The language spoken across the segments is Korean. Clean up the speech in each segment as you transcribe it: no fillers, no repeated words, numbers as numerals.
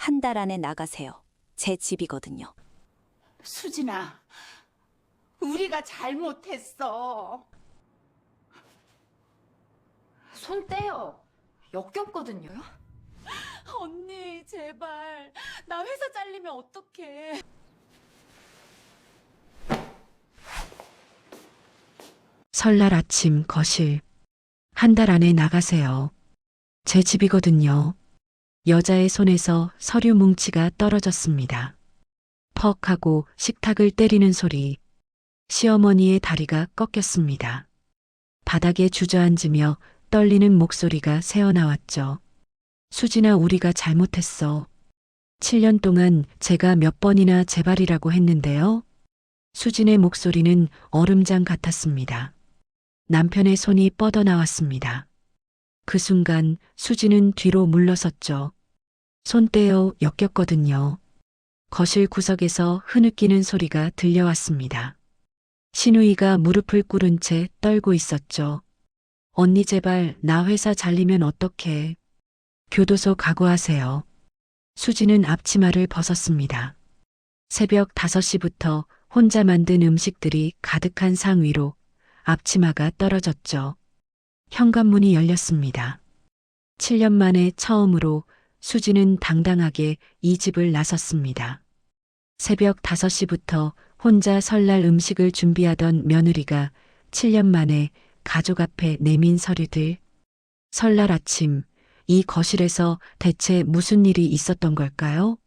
한 달 안에 나가세요. 제 집이거든요. 수진아, 우리가 잘못했어. 손 떼요. 역겹거든요. 언니, 제발. 나 회사 잘리면 어떡해. 설날 아침 거실. 한 달 안에 나가세요. 제 집이거든요. 여자의 손에서 서류 뭉치가 떨어졌습니다. 퍽 하고 식탁을 때리는 소리. 시어머니의 다리가 꺾였습니다. 바닥에 주저앉으며 떨리는 목소리가 새어나왔죠. 수진아, 우리가 잘못했어. 7년 동안 제가 몇 번이나 제발이라고 했는데요. 수진의 목소리는 얼음장 같았습니다. 남편의 손이 뻗어나왔습니다. 그 순간 수진은 뒤로 물러섰죠. 손 떼어 역겹거든요. 거실 구석에서 흐느끼는 소리가 들려왔습니다. 신우이가 무릎을 꿇은 채 떨고 있었죠. 언니, 제발 나 회사 잘리면 어떡해. 교도소 각오하세요. 수진은 앞치마를 벗었습니다. 새벽 5시부터 혼자 만든 음식들이 가득한 상 위로 앞치마가 떨어졌죠. 현관문이 열렸습니다. 7년 만에 처음으로 수진은 당당하게 이 집을 나섰습니다. 새벽 5시부터 혼자 설날 음식을 준비하던 며느리가 7년 만에 가족 앞에 내민 서류들. 설날 아침, 이 거실에서 대체 무슨 일이 있었던 걸까요?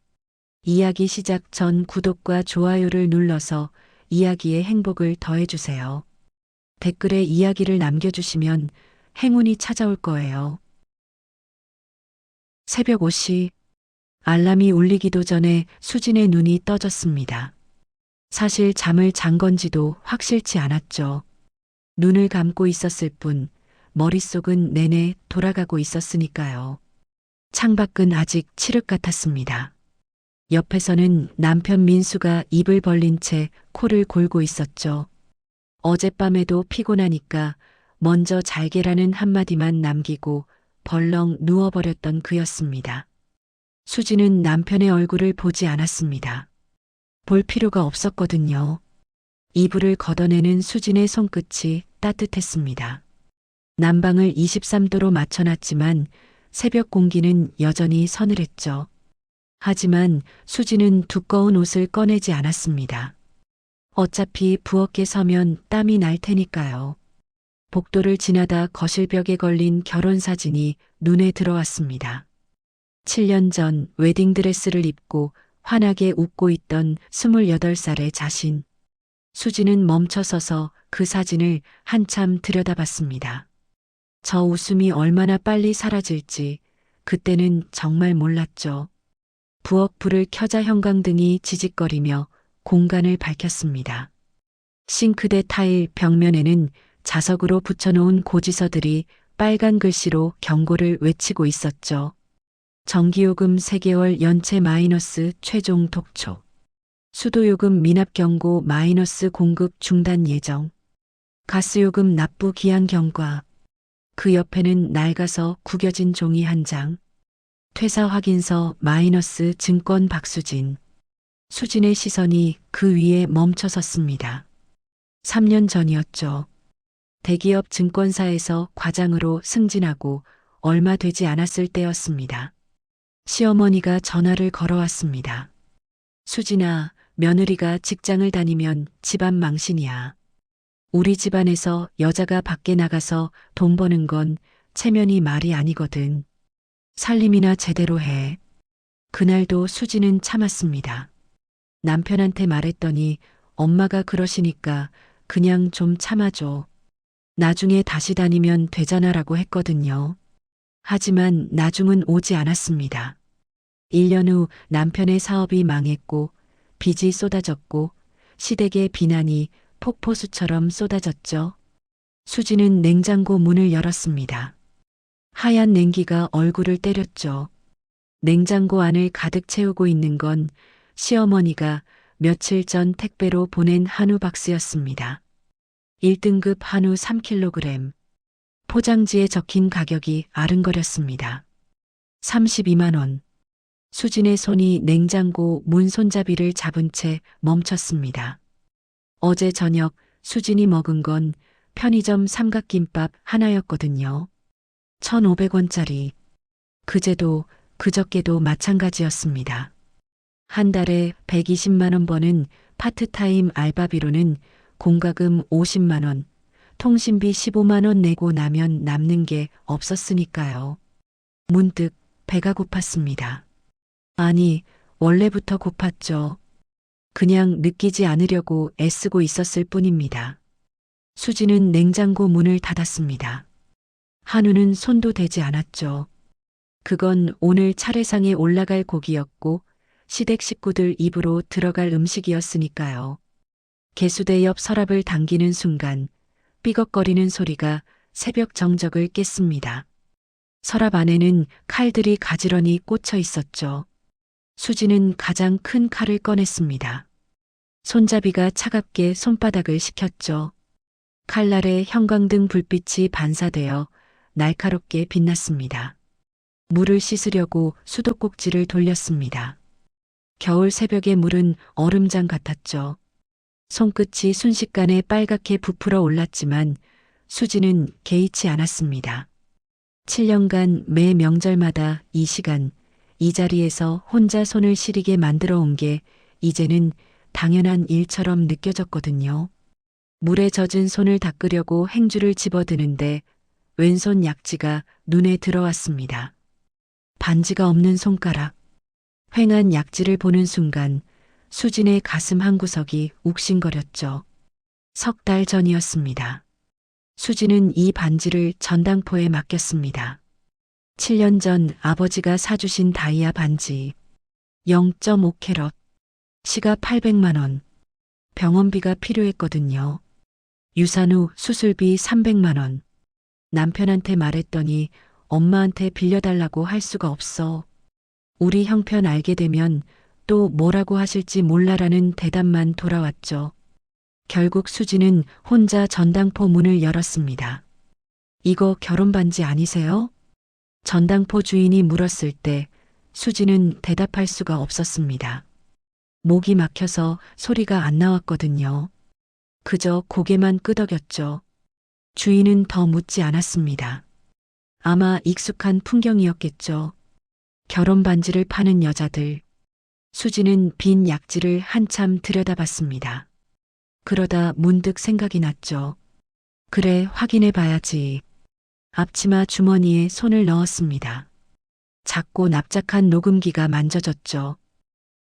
이야기 시작 전 구독과 좋아요를 눌러서 이야기의 행복을 더해주세요. 댓글에 이야기를 남겨주시면 행운이 찾아올 거예요. 새벽 5시, 알람이 울리기도 전에 수진의 눈이 떠졌습니다. 사실 잠을 잔 건지도 확실치 않았죠. 눈을 감고 있었을 뿐 머릿속은 내내 돌아가고 있었으니까요. 창밖은 아직 칠흑 같았습니다. 옆에서는 남편 민수가 입을 벌린 채 코를 골고 있었죠. 어젯밤에도 피곤하니까 먼저 잘게라는 한마디만 남기고 벌렁 누워버렸던 그였습니다. 수진은 남편의 얼굴을 보지 않았습니다. 볼 필요가 없었거든요. 이불을 걷어내는 수진의 손끝이 따뜻했습니다. 난방을 23도로 맞춰놨지만 새벽 공기는 여전히 서늘했죠. 하지만 수진은 두꺼운 옷을 꺼내지 않았습니다. 어차피 부엌에 서면 땀이 날 테니까요. 복도를 지나다 거실벽에 걸린 결혼사진이 눈에 들어왔습니다. 7년 전 웨딩드레스를 입고 환하게 웃고 있던 28살의 자신. 수진은 멈춰서서 그 사진을 한참 들여다봤습니다. 저 웃음이 얼마나 빨리 사라질지 그때는 정말 몰랐죠. 부엌 불을 켜자 형광등이 지직거리며 공간을 밝혔습니다. 싱크대 타일 벽면에는 자석으로 붙여놓은 고지서들이 빨간 글씨로 경고를 외치고 있었죠. 전기요금 3개월 연체 마이너스 최종 독촉. 수도요금 미납 경고 마이너스 공급 중단 예정. 가스요금 납부 기한 경과. 그 옆에는 낡아서 구겨진 종이 한 장. 퇴사 확인서 마이너스 증권 박수진. 수진의 시선이 그 위에 멈춰섰습니다. 3년 전이었죠. 대기업 증권사에서 과장으로 승진하고 얼마 되지 않았을 때였습니다. 시어머니가 전화를 걸어왔습니다. 수진아, 며느리가 직장을 다니면 집안 망신이야. 우리 집안에서 여자가 밖에 나가서 돈 버는 건 체면이 말이 아니거든. 살림이나 제대로 해. 그날도 수진은 참았습니다. 남편한테 말했더니 엄마가 그러시니까 그냥 좀 참아줘. 나중에 다시 다니면 되잖아라고 했거든요. 하지만 나중은 오지 않았습니다. 1년 후 남편의 사업이 망했고 빚이 쏟아졌고 시댁의 비난이 폭포수처럼 쏟아졌죠. 수진은 냉장고 문을 열었습니다. 하얀 냉기가 얼굴을 때렸죠. 냉장고 안을 가득 채우고 있는 건 시어머니가 며칠 전 택배로 보낸 한우 박스였습니다. 1등급 한우 3kg. 포장지에 적힌 가격이 아른거렸습니다. 32만 원. 수진의 손이 냉장고 문 손잡이를 잡은 채 멈췄습니다. 어제 저녁 수진이 먹은 건 편의점 삼각김밥 하나였거든요. 1,500원짜리. 그제도 그저께도 마찬가지였습니다. 한 달에 120만 원 버는 파트타임 알바비로는 공과금 50만 원, 통신비 15만 원 내고 나면 남는 게 없었으니까요. 문득 배가 고팠습니다. 아니, 원래부터 고팠죠. 그냥 느끼지 않으려고 애쓰고 있었을 뿐입니다. 수지는 냉장고 문을 닫았습니다. 한우는 손도 대지 않았죠. 그건 오늘 차례상에 올라갈 고기였고 시댁 식구들 입으로 들어갈 음식이었으니까요. 개수대 옆 서랍을 당기는 순간 삐걱거리는 소리가 새벽 정적을 깼습니다. 서랍 안에는 칼들이 가지런히 꽂혀 있었죠. 수지는 가장 큰 칼을 꺼냈습니다. 손잡이가 차갑게 손바닥을 식혔죠. 칼날에 형광등 불빛이 반사되어 날카롭게 빛났습니다. 물을 씻으려고 수도꼭지를 돌렸습니다. 겨울 새벽의 물은 얼음장 같았죠. 손끝이 순식간에 빨갛게 부풀어 올랐지만 수지는 개의치 않았습니다. 7년간 매 명절마다 이 시간, 이 자리에서 혼자 손을 시리게 만들어 온 게 이제는 당연한 일처럼 느껴졌거든요. 물에 젖은 손을 닦으려고 행주를 집어드는데 왼손 약지가 눈에 들어왔습니다. 반지가 없는 손가락. 휑한 약지를 보는 순간 수진의 가슴 한구석이 욱신거렸죠. 3달 전이었습니다. 수진은 이 반지를 전당포에 맡겼습니다. 7년 전 아버지가 사주신 다이아 반지. 0.5캐럿. 시가 800만 원. 병원비가 필요했거든요. 유산 후 수술비 300만 원. 남편한테 말했더니 엄마한테 빌려달라고 할 수가 없어. 우리 형편 알게 되면 또 뭐라고 하실지 몰라라는 대답만 돌아왔죠. 결국 수지는 혼자 전당포 문을 열었습니다. 이거 결혼 반지 아니세요? 전당포 주인이 물었을 때 수지는 대답할 수가 없었습니다. 목이 막혀서 소리가 안 나왔거든요. 그저 고개만 끄덕였죠. 주인은 더 묻지 않았습니다. 아마 익숙한 풍경이었겠죠. 결혼 반지를 파는 여자들. 수지는 빈 약지를 한참 들여다봤습니다. 그러다 문득 생각이 났죠. 그래, 확인해 봐야지. 앞치마 주머니에 손을 넣었습니다. 작고 납작한 녹음기가 만져졌죠.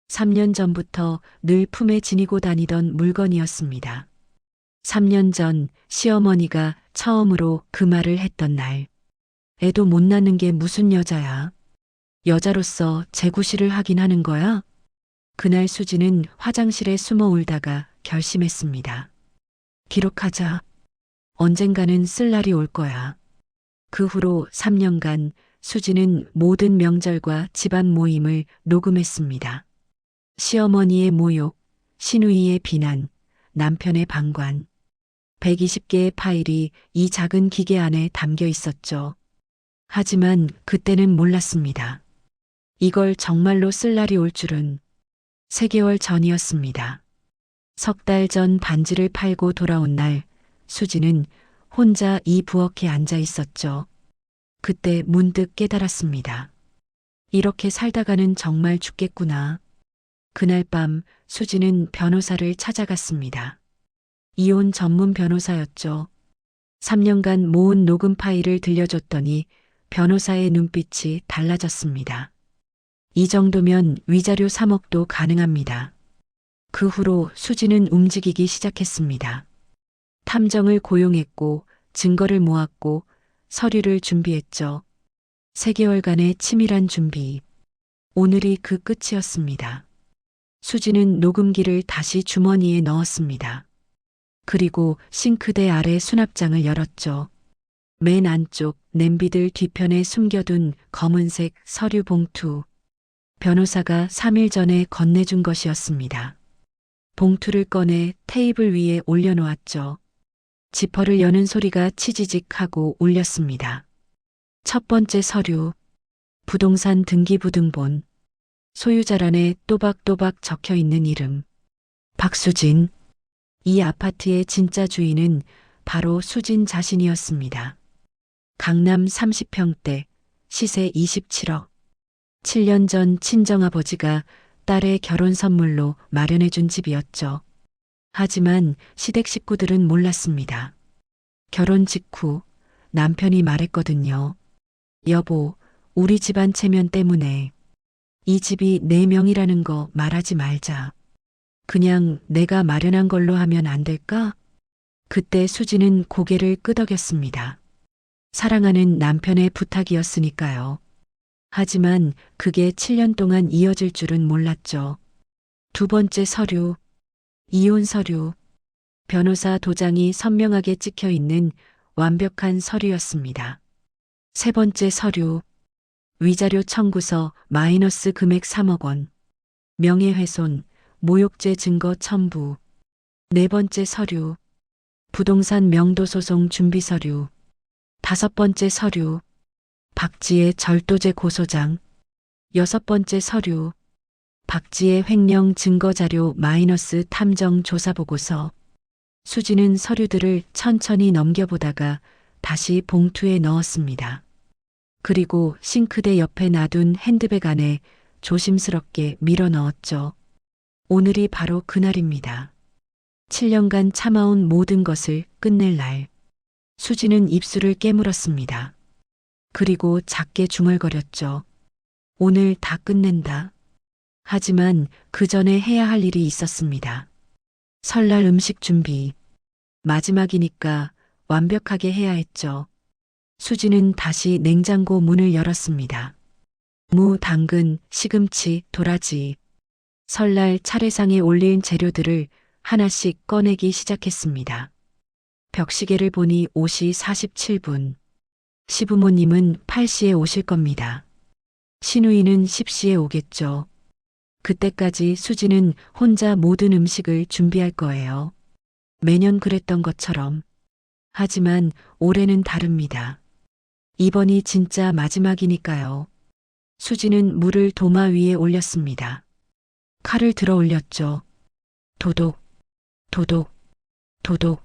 3년 전부터 늘 품에 지니고 다니던 물건이었습니다. 3년 전 시어머니가 처음으로 그 말을 했던 날. 애도 못 낳는 게 무슨 여자야. 여자로서 재구실을 하긴 하는 거야? 그날 수지는 화장실에 숨어 울다가 결심했습니다. 기록하자. 언젠가는 쓸 날이 올 거야. 그 후로 3년간 수지는 모든 명절과 집안 모임을 녹음했습니다. 시어머니의 모욕, 시누이의 비난, 남편의 방관. 120개의 파일이 이 작은 기계 안에 담겨 있었죠. 하지만 그때는 몰랐습니다. 이걸 정말로 쓸 날이 올 줄은. 3개월 전이었습니다. 3달 전 반지를 팔고 돌아온 날, 수지는 혼자 이 부엌에 앉아 있었죠. 그때 문득 깨달았습니다. 이렇게 살다가는 정말 죽겠구나. 그날 밤 수지는 변호사를 찾아갔습니다. 이혼 전문 변호사였죠. 3년간 모은 녹음 파일을 들려줬더니 변호사의 눈빛이 달라졌습니다. 이 정도면 위자료 3억도 가능합니다. 그 후로 수지는 움직이기 시작했습니다. 탐정을 고용했고 증거를 모았고 서류를 준비했죠. 3개월간의 치밀한 준비. 오늘이 그 끝이었습니다. 수지는 녹음기를 다시 주머니에 넣었습니다. 그리고 싱크대 아래 수납장을 열었죠. 맨 안쪽 냄비들 뒤편에 숨겨둔 검은색 서류 봉투. 변호사가 3일 전에 건네준 것이었습니다. 봉투를 꺼내 테이블 위에 올려놓았죠. 지퍼를 여는 소리가 치지직하고 울렸습니다. 첫 번째 서류. 부동산 등기부등본. 소유자란에 또박또박 적혀 있는 이름. 박수진. 이 아파트의 진짜 주인은 바로 수진 자신이었습니다. 강남 30평대, 시세 27억. 7년 전 친정아버지가 딸의 결혼 선물로 마련해준 집이었죠. 하지만 시댁 식구들은 몰랐습니다. 결혼 직후 남편이 말했거든요. 여보, 우리 집안 체면 때문에 이 집이 내 명이라는 거 말하지 말자. 그냥 내가 마련한 걸로 하면 안 될까? 그때 수지는 고개를 끄덕였습니다. 사랑하는 남편의 부탁이었으니까요. 하지만 그게 7년 동안 이어질 줄은 몰랐죠. 두 번째 서류, 이혼 서류, 변호사 도장이 선명하게 찍혀 있는 완벽한 서류였습니다. 세 번째 서류, 위자료 청구서 마이너스 금액 3억 원, 명예훼손, 모욕죄 증거 첨부. 네 번째 서류, 부동산 명도소송 준비 서류. 다섯 번째 서류, 박지의 절도죄 고소장. 여섯 번째 서류, 박지의 횡령 증거자료 마이너스 탐정 조사 보고서. 수지는 서류들을 천천히 넘겨보다가 다시 봉투에 넣었습니다. 그리고 싱크대 옆에 놔둔 핸드백 안에 조심스럽게 밀어 넣었죠. 오늘이 바로 그날입니다. 7년간 참아온 모든 것을 끝낼 날. 수지는 입술을 깨물었습니다. 그리고 작게 중얼거렸죠. 오늘 다 끝낸다. 하지만 그 전에 해야 할 일이 있었습니다. 설날 음식 준비. 마지막이니까 완벽하게 해야 했죠. 수지는 다시 냉장고 문을 열었습니다. 무, 당근, 시금치, 도라지. 설날 차례상에 올릴 재료들을 하나씩 꺼내기 시작했습니다. 벽시계를 보니 5시 47분. 시부모님은 8시에 오실 겁니다. 시누이는 10시에 오겠죠. 그때까지 수지는 혼자 모든 음식을 준비할 거예요. 매년 그랬던 것처럼. 하지만 올해는 다릅니다. 이번이 진짜 마지막이니까요. 수지는 물을 도마 위에 올렸습니다. 칼을 들어 올렸죠. 도독, 도독, 도독.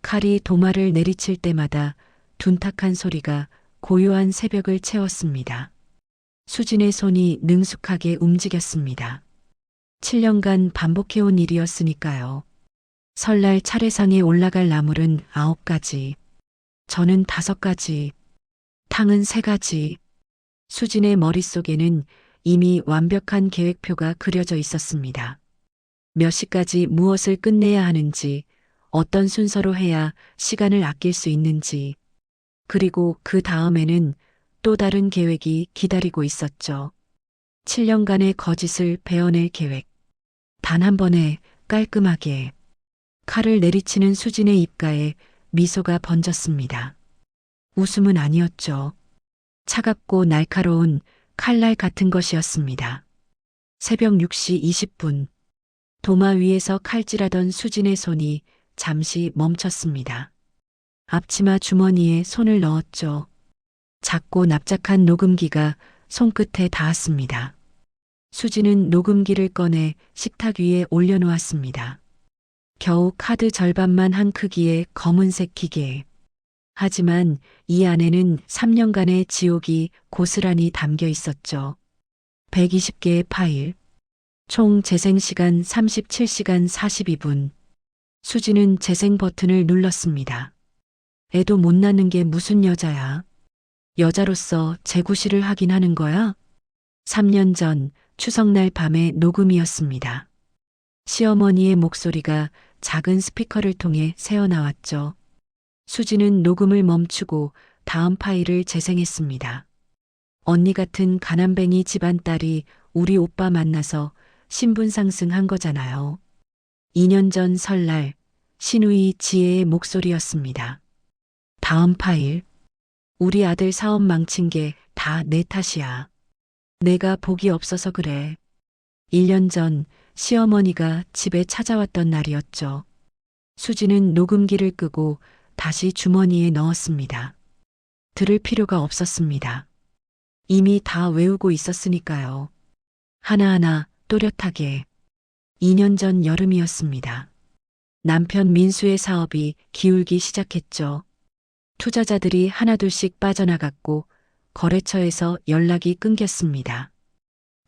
칼이 도마를 내리칠 때마다 둔탁한 소리가 고요한 새벽을 채웠습니다. 수진의 손이 능숙하게 움직였습니다. 7년간 반복해온 일이었으니까요. 설날 차례상에 올라갈 나물은 9가지. 저는 5가지. 탕은 3가지. 수진의 머릿속에는 이미 완벽한 계획표가 그려져 있었습니다. 몇 시까지 무엇을 끝내야 하는지, 어떤 순서로 해야 시간을 아낄 수 있는지, 그리고 그 다음에는 또 다른 계획이 기다리고 있었죠. 7년간의 거짓을 베어낼 계획. 단 한 번에 깔끔하게. 칼을 내리치는 수진의 입가에 미소가 번졌습니다. 웃음은 아니었죠. 차갑고 날카로운 칼날 같은 것이었습니다. 새벽 6시 20분. 도마 위에서 칼질하던 수진의 손이 잠시 멈췄습니다. 앞치마 주머니에 손을 넣었죠. 작고 납작한 녹음기가 손끝에 닿았습니다. 수진은 녹음기를 꺼내 식탁 위에 올려놓았습니다. 겨우 카드 절반만 한 크기의 검은색 기계. 하지만 이 안에는 3년간의 지옥이 고스란히 담겨 있었죠. 120개의 파일. 총 재생시간 37시간 42분. 수지는 재생 버튼을 눌렀습니다. 애도 못 낳는 게 무슨 여자야? 여자로서 재구실을 하긴 하는 거야? 3년 전 추석날 밤의 녹음이었습니다. 시어머니의 목소리가 작은 스피커를 통해 새어나왔죠. 수지는 녹음을 멈추고 다음 파일을 재생했습니다. 언니 같은 가난뱅이 집안 딸이 우리 오빠 만나서 신분 상승한 거잖아요. 2년 전 설날 시누이 지혜의 목소리였습니다. 다음 파일. 우리 아들 사업 망친 게 다 내 탓이야. 내가 복이 없어서 그래. 1년 전 시어머니가 집에 찾아왔던 날이었죠. 수지는 녹음기를 끄고 다시 주머니에 넣었습니다. 들을 필요가 없었습니다. 이미 다 외우고 있었으니까요. 하나하나 또렷하게. 2년 전 여름이었습니다. 남편 민수의 사업이 기울기 시작했죠. 투자자들이 하나둘씩 빠져나갔고 거래처에서 연락이 끊겼습니다.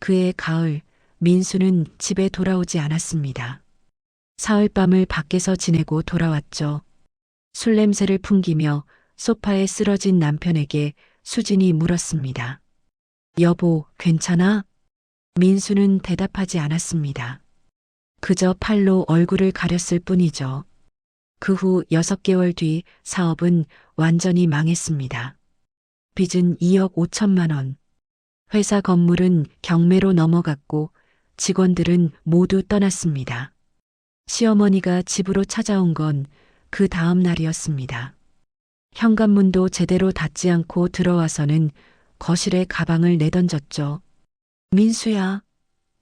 그해 가을, 민수는 집에 돌아오지 않았습니다. 사흘밤을 밖에서 지내고 돌아왔죠. 술 냄새를 풍기며 소파에 쓰러진 남편에게 수진이 물었습니다. 여보, 괜찮아? 민수는 대답하지 않았습니다. 그저 팔로 얼굴을 가렸을 뿐이죠. 그 후 6개월 뒤 사업은 완전히 망했습니다. 빚은 2억 5천만 원. 회사 건물은 경매로 넘어갔고 직원들은 모두 떠났습니다. 시어머니가 집으로 찾아온 건 그 다음 날이었습니다. 현관문도 제대로 닫지 않고 들어와서는 거실에 가방을 내던졌죠. 민수야,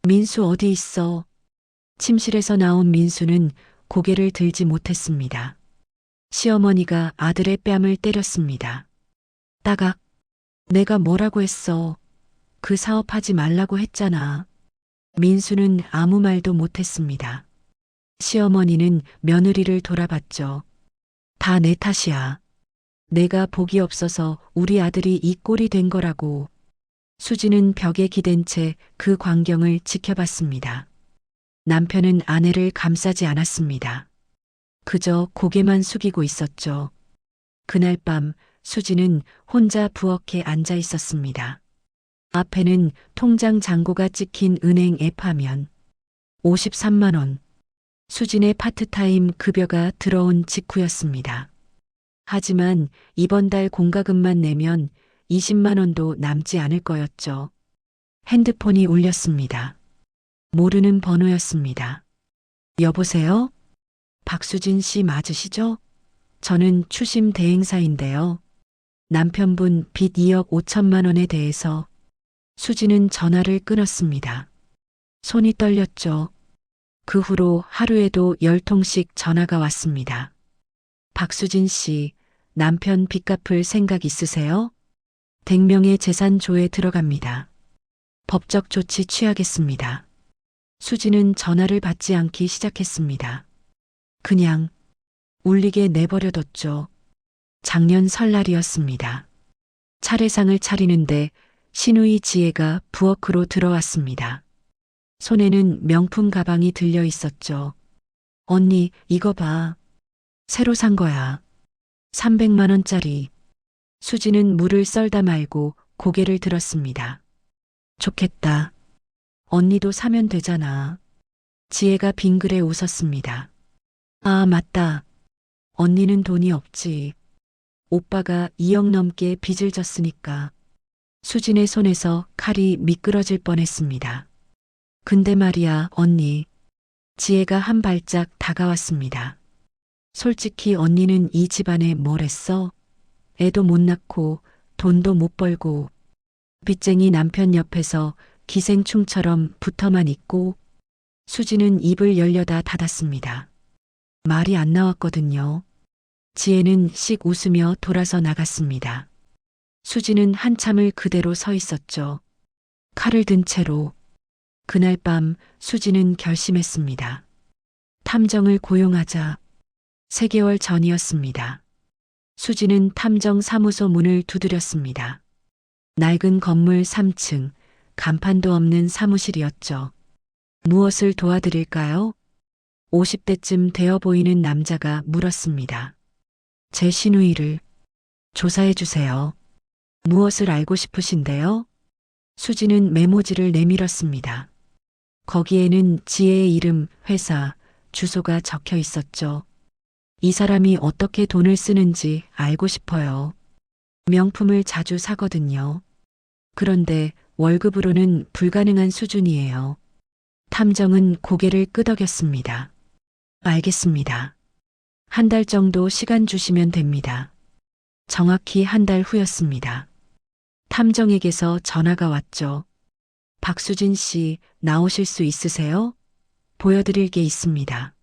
민수 어디 있어? 침실에서 나온 민수는 고개를 들지 못했습니다. 시어머니가 아들의 뺨을 때렸습니다. 따각, 내가 뭐라고 했어? 그 사업하지 말라고 했잖아. 민수는 아무 말도 못했습니다. 시어머니는 며느리를 돌아봤죠. 다 내 탓이야. 내가 복이 없어서 우리 아들이 이 꼴이 된 거라고. 수지는 벽에 기댄 채 그 광경을 지켜봤습니다. 남편은 아내를 감싸지 않았습니다. 그저 고개만 숙이고 있었죠. 그날 밤 수지는 혼자 부엌에 앉아 있었습니다. 앞에는 통장 잔고가 찍힌 은행 앱 화면. 53만 원. 수진의 파트타임 급여가 들어온 직후였습니다. 하지만 이번 달 공과금만 내면 20만 원도 남지 않을 거였죠. 핸드폰이 울렸습니다. 모르는 번호였습니다. 여보세요? 박수진 씨 맞으시죠? 저는 추심 대행사인데요. 남편분 빚 2억 5천만 원에 대해서. 수지는 전화를 끊었습니다. 손이 떨렸죠. 그 후로 하루에도 10통씩 전화가 왔습니다. 박수진 씨, 남편 빚 갚을 생각 있으세요? 100명의 재산 조에 들어갑니다. 법적 조치 취하겠습니다. 수지는 전화를 받지 않기 시작했습니다. 그냥 울리게 내버려뒀죠. 작년 설날이었습니다. 차례상을 차리는데 시누이 지혜가 부엌으로 들어왔습니다. 손에는 명품 가방이 들려 있었죠. 언니, 이거 봐. 새로 산 거야. 300만 원짜리. 수지는 물을 썰다 말고 고개를 들었습니다. 좋겠다. 언니도 사면 되잖아. 지혜가 빙그레 웃었습니다. 아, 맞다. 언니는 돈이 없지. 오빠가 2억 넘게 빚을 졌으니까. 수진의 손에서 칼이 미끄러질 뻔했습니다. 근데 말이야, 언니. 지혜가 한 발짝 다가왔습니다. 솔직히 언니는 이 집안에 뭘 했어? 애도 못 낳고 돈도 못 벌고 빚쟁이 남편 옆에서 기생충처럼 붙어만 있고. 수지는 입을 열려다 닫았습니다. 말이 안 나왔거든요. 지혜는 씩 웃으며 돌아서 나갔습니다. 수지는 한참을 그대로 서 있었죠. 칼을 든 채로. 그날 밤 수지는 결심했습니다. 탐정을 고용하자. 3개월 전이었습니다. 수지는 탐정 사무소 문을 두드렸습니다. 낡은 건물 3층, 간판도 없는 사무실이었죠. 무엇을 도와드릴까요? 50대쯤 되어 보이는 남자가 물었습니다. 제 시누이를 조사해 주세요. 무엇을 알고 싶으신데요? 수지는 메모지를 내밀었습니다. 거기에는 지혜의 이름, 회사, 주소가 적혀 있었죠. 이 사람이 어떻게 돈을 쓰는지 알고 싶어요. 명품을 자주 사거든요. 그런데 월급으로는 불가능한 수준이에요. 탐정은 고개를 끄덕였습니다. 알겠습니다. 한 달 정도 시간 주시면 됩니다. 정확히 한 달 후였습니다. 탐정에게서 전화가 왔죠. 박수진 씨, 나오실 수 있으세요? 보여드릴 게 있습니다.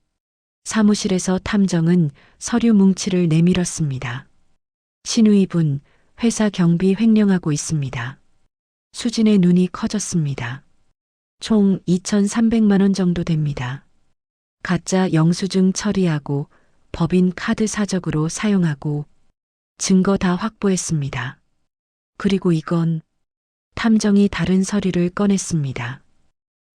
사무실에서 탐정은 서류 뭉치를 내밀었습니다. 시누이분, 회사 경비 횡령하고 있습니다. 수진의 눈이 커졌습니다. 총 2,300만 원 정도 됩니다. 가짜 영수증 처리하고 법인 카드 사적으로 사용하고 증거 다 확보했습니다. 그리고 이건 탐정이 다른 서류를 꺼냈습니다.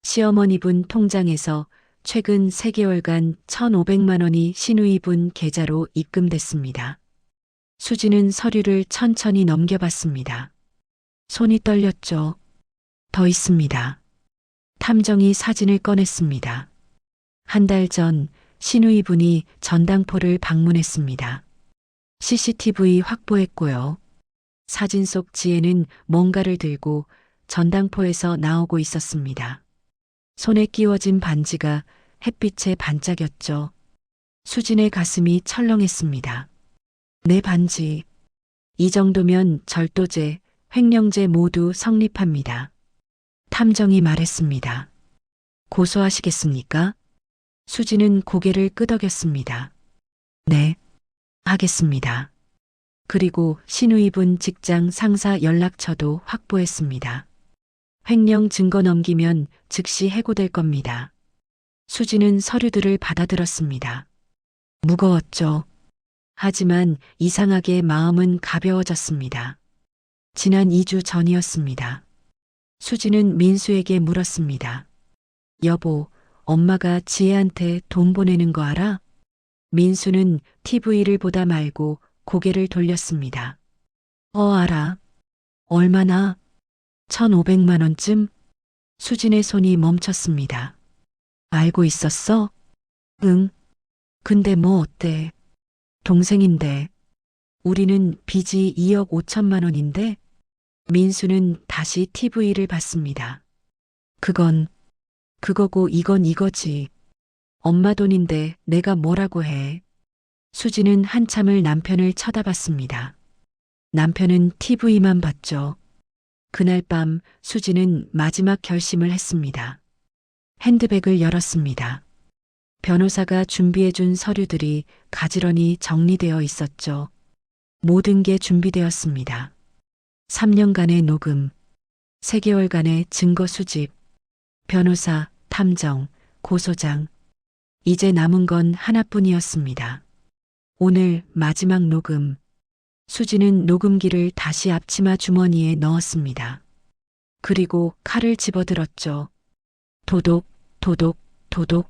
시어머니분 통장에서 최근 3개월간 1,500만 원이 시누이분 계좌로 입금됐습니다. 수지는 서류를 천천히 넘겨봤습니다. 손이 떨렸죠. 더 있습니다. 탐정이 사진을 꺼냈습니다. 한 달 전 시누이분이 전당포를 방문했습니다. CCTV 확보했고요. 사진 속 지혜는 뭔가를 들고 전당포에서 나오고 있었습니다. 손에 끼워진 반지가 햇빛에 반짝였죠. 수진의 가슴이 철렁했습니다. 내 반지. 이 정도면 절도죄, 횡령죄 모두 성립합니다. 탐정이 말했습니다. 고소하시겠습니까? 수지는 고개를 끄덕였습니다. 네, 하겠습니다. 그리고 시누이분 직장 상사 연락처도 확보했습니다. 횡령 증거 넘기면 즉시 해고될 겁니다. 수지는 서류들을 받아들었습니다. 무거웠죠. 하지만 이상하게 마음은 가벼워졌습니다. 지난 2주 전이었습니다. 수지는 민수에게 물었습니다. 여보, 엄마가 지혜한테 돈 보내는 거 알아? 민수는 TV를 보다 말고 고개를 돌렸습니다. 알아. 얼마나? 1,500만 원쯤? 수진의 손이 멈췄습니다. 알고 있었어? 응. 근데 뭐 어때? 동생인데. 우리는 빚이 2억 5천만 원인데? 민수는 다시 TV를 봤습니다. 그거고 이건 이거지. 엄마 돈인데 내가 뭐라고 해. 수지는 한참을 남편을 쳐다봤습니다. 남편은 TV만 봤죠. 그날 밤 수지는 마지막 결심을 했습니다. 핸드백을 열었습니다. 변호사가 준비해준 서류들이 가지런히 정리되어 있었죠. 모든 게 준비되었습니다. 3년간의 녹음, 3개월간의 증거 수집, 변호사, 탐정, 고소장. 이제 남은 건 하나뿐이었습니다. 오늘 마지막 녹음. 수지는 녹음기를 다시 앞치마 주머니에 넣었습니다. 그리고 칼을 집어들었죠. 도독, 도독, 도독.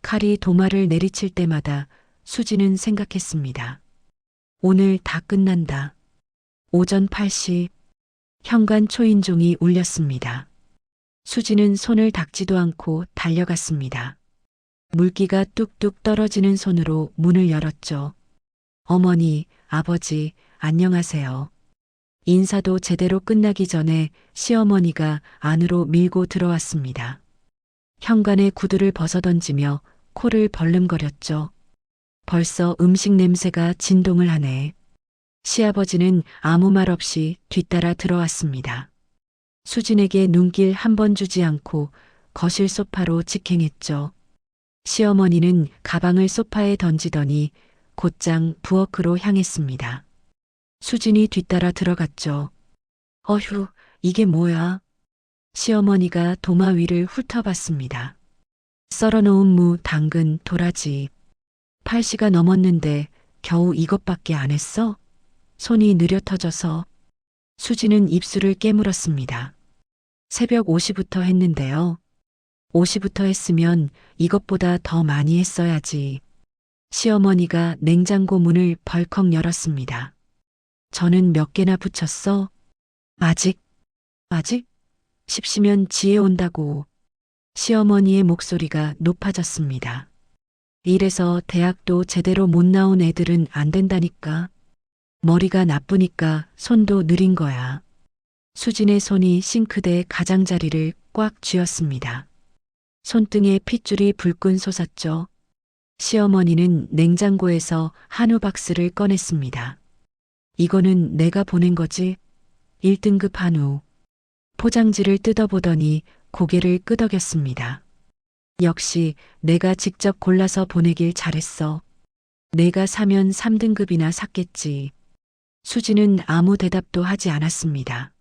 칼이 도마를 내리칠 때마다 수지는 생각했습니다. 오늘 다 끝난다. 오전 8시 현관 초인종이 울렸습니다. 수지는 손을 닦지도 않고 달려갔습니다. 물기가 뚝뚝 떨어지는 손으로 문을 열었죠. 어머니, 아버지, 안녕하세요. 인사도 제대로 끝나기 전에 시어머니가 안으로 밀고 들어왔습니다. 현관에 구두를 벗어던지며 코를 벌름거렸죠. 벌써 음식 냄새가 진동을 하네. 시아버지는 아무 말 없이 뒤따라 들어왔습니다. 수진에게 눈길 한 번 주지 않고 거실 소파로 직행했죠. 시어머니는 가방을 소파에 던지더니 곧장 부엌으로 향했습니다. 수진이 뒤따라 들어갔죠. 어휴, 이게 뭐야? 시어머니가 도마 위를 훑어봤습니다. 썰어놓은 무, 당근, 도라지. 8시가 넘었는데 겨우 이것밖에 안 했어? 손이 느려 터져서 수지는 입술을 깨물었습니다. 새벽 5시부터 했는데요. 5시부터 했으면 이것보다 더 많이 했어야지. 시어머니가 냉장고 문을 벌컥 열었습니다. 저는 몇 개나 붙였어? 아직? 십시면 지혜 온다고. 시어머니의 목소리가 높아졌습니다. 이래서 대학도 제대로 못 나온 애들은 안 된다니까. 머리가 나쁘니까 손도 느린 거야. 수진의 손이 싱크대 가장자리를 꽉 쥐었습니다. 손등에 핏줄이 불끈 솟았죠. 시어머니는 냉장고에서 한우 박스를 꺼냈습니다. 이거는 내가 보낸 거지? 1등급 한우. 포장지를 뜯어보더니 고개를 끄덕였습니다. 역시 내가 직접 골라서 보내길 잘했어. 내가 사면 3등급이나 샀겠지. 수지는 아무 대답도 하지 않았습니다.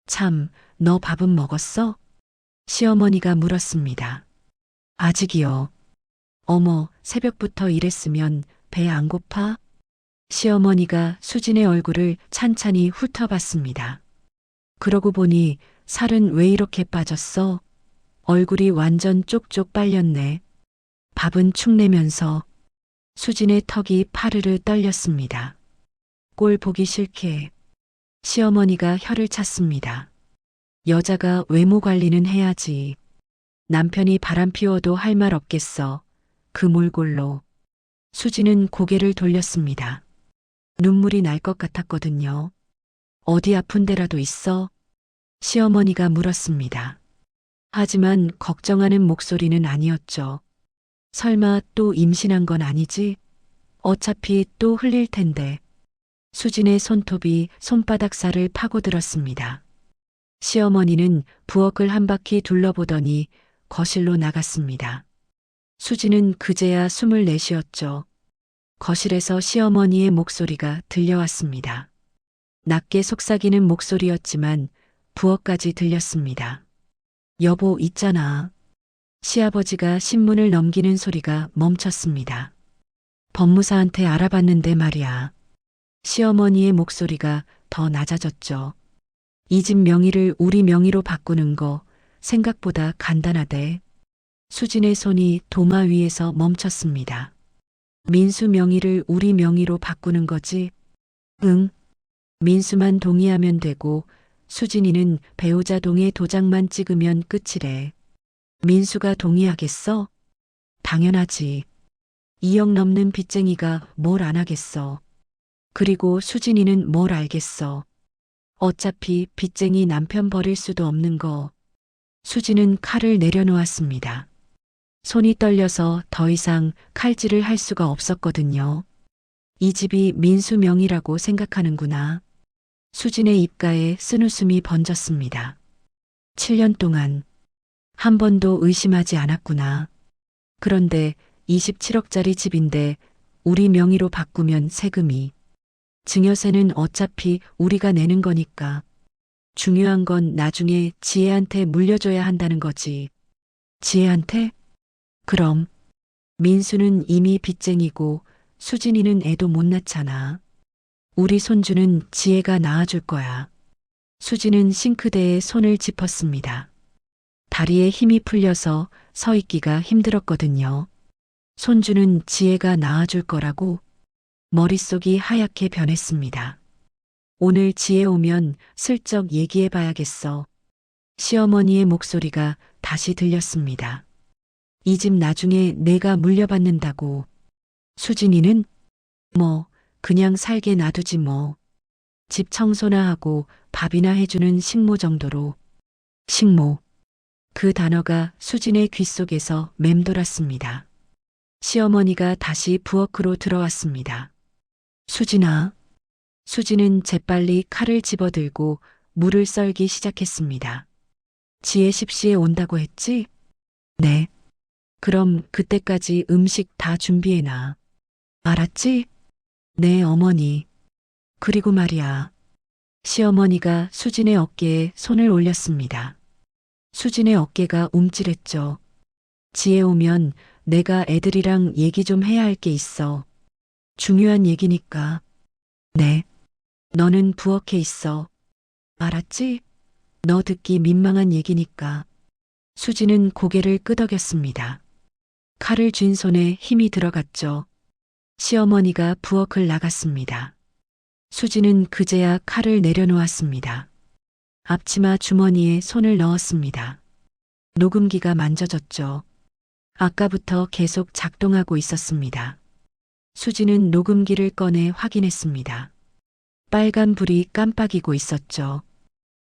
참, 너 밥은 먹었어? 시어머니가 물었습니다. 아직이요. 어머, 새벽부터 일했으면 배 안 고파? 시어머니가 수진의 얼굴을 찬찬히 훑어봤습니다. 그러고 보니 살은 왜 이렇게 빠졌어? 얼굴이 완전 쪽쪽 빨렸네. 밥은 축내면서 수진의 턱이 파르르 떨렸습니다. 꼴 보기 싫게. 시어머니가 혀를 찼습니다. 여자가 외모 관리는 해야지. 남편이 바람 피워도 할 말 없겠어. 그 몰골로. 수진은 고개를 돌렸습니다. 눈물이 날 것 같았거든요. 어디 아픈 데라도 있어? 시어머니가 물었습니다. 하지만 걱정하는 목소리는 아니었죠. 설마 또 임신한 건 아니지? 어차피 또 흘릴 텐데. 수진의 손톱이 손바닥 살을 파고들었습니다. 시어머니는 부엌을 한 바퀴 둘러보더니 거실로 나갔습니다. 수진은 그제야 숨을 내쉬었죠. 거실에서 시어머니의 목소리가 들려왔습니다. 낮게 속삭이는 목소리였지만 부엌까지 들렸습니다. 여보, 있잖아. 시아버지가 신문을 넘기는 소리가 멈췄습니다. 법무사한테 알아봤는데 말이야. 시어머니의 목소리가 더 낮아졌죠. 이 집 명의를 우리 명의로 바꾸는 거 생각보다 간단하대. 수진의 손이 도마 위에서 멈췄습니다. 민수 명의를 우리 명의로 바꾸는 거지? 응. 민수만 동의하면 되고 수진이는 배우자 동의 도장만 찍으면 끝이래. 민수가 동의하겠어? 당연하지. 2억 넘는 빚쟁이가 뭘 안 하겠어. 그리고 수진이는 뭘 알겠어. 어차피 빚쟁이 남편 버릴 수도 없는 거. 수진은 칼을 내려놓았습니다. 손이 떨려서 더 이상 칼질을 할 수가 없었거든요. 이 집이 민수 명의라고 생각하는구나. 수진의 입가에 쓴웃음이 번졌습니다. 7년 동안 한 번도 의심하지 않았구나. 그런데 27억짜리 집인데 우리 명의로 바꾸면 세금이. 증여세는 어차피 우리가 내는 거니까. 중요한 건 나중에 지혜한테 물려줘야 한다는 거지. 지혜한테? 그럼. 민수는 이미 빚쟁이고 수진이는 애도 못 낳잖아. 우리 손주는 지혜가 낳아줄 거야. 수진은 싱크대에 손을 짚었습니다. 다리에 힘이 풀려서 서 있기가 힘들었거든요. 손주는 지혜가 낳아줄 거라고. 머릿속이 하얗게 변했습니다. 오늘 지혜 오면 슬쩍 얘기해 봐야겠어. 시어머니의 목소리가 다시 들렸습니다. 이 집 나중에 내가 물려받는다고. 수진이는? 뭐, 그냥 살게 놔두지 뭐. 집 청소나 하고 밥이나 해주는 식모 정도로. 식모. 그 단어가 수진의 귓속에서 맴돌았습니다. 시어머니가 다시 부엌으로 들어왔습니다. 수진아. 수진은 재빨리 칼을 집어들고 물을 썰기 시작했습니다. 지혜 10시에 온다고 했지? 네. 그럼 그때까지 음식 다 준비해놔. 알았지? 네, 어머니. 그리고 말이야. 시어머니가 수진의 어깨에 손을 올렸습니다. 수진의 어깨가 움찔했죠. 지혜 오면 내가 애들이랑 얘기 좀 해야 할 게 있어. 중요한 얘기니까. 네. 너는 부엌에 있어. 알았지? 너 듣기 민망한 얘기니까. 수진은 고개를 끄덕였습니다. 칼을 쥔 손에 힘이 들어갔죠. 시어머니가 부엌을 나갔습니다. 수진은 그제야 칼을 내려놓았습니다. 앞치마 주머니에 손을 넣었습니다. 녹음기가 만져졌죠. 아까부터 계속 작동하고 있었습니다. 수진은 녹음기를 꺼내 확인했습니다. 빨간 불이 깜빡이고 있었죠.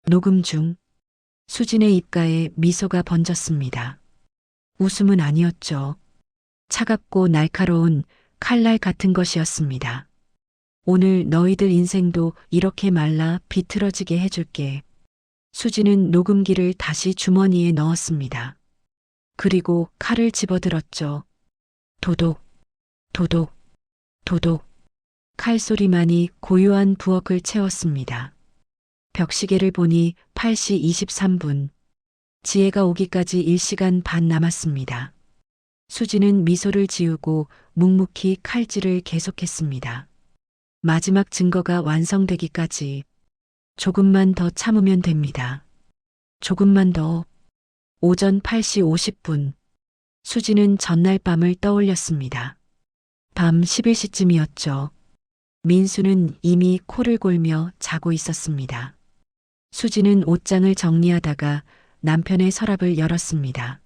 녹음 중. 수진의 입가에 미소가 번졌습니다. 웃음은 아니었죠. 차갑고 날카로운 칼날 같은 것이었습니다. 오늘 너희들 인생도 이렇게 말라 비틀어지게 해줄게. 수진은 녹음기를 다시 주머니에 넣었습니다. 그리고 칼을 집어들었죠. 도독, 도독, 도독. 칼소리만이 고요한 부엌을 채웠습니다. 벽시계를 보니 8시 23분. 지혜가 오기까지 1시간 반 남았습니다. 수지는 미소를 지우고 묵묵히 칼질을 계속했습니다. 마지막 증거가 완성되기까지 조금만 더 참으면 됩니다. 조금만 더. 오전 8시 50분. 수지는 전날 밤을 떠올렸습니다. 밤 11시쯤이었죠. 민수는 이미 코를 골며 자고 있었습니다. 수지는 옷장을 정리하다가 남편의 서랍을 열었습니다.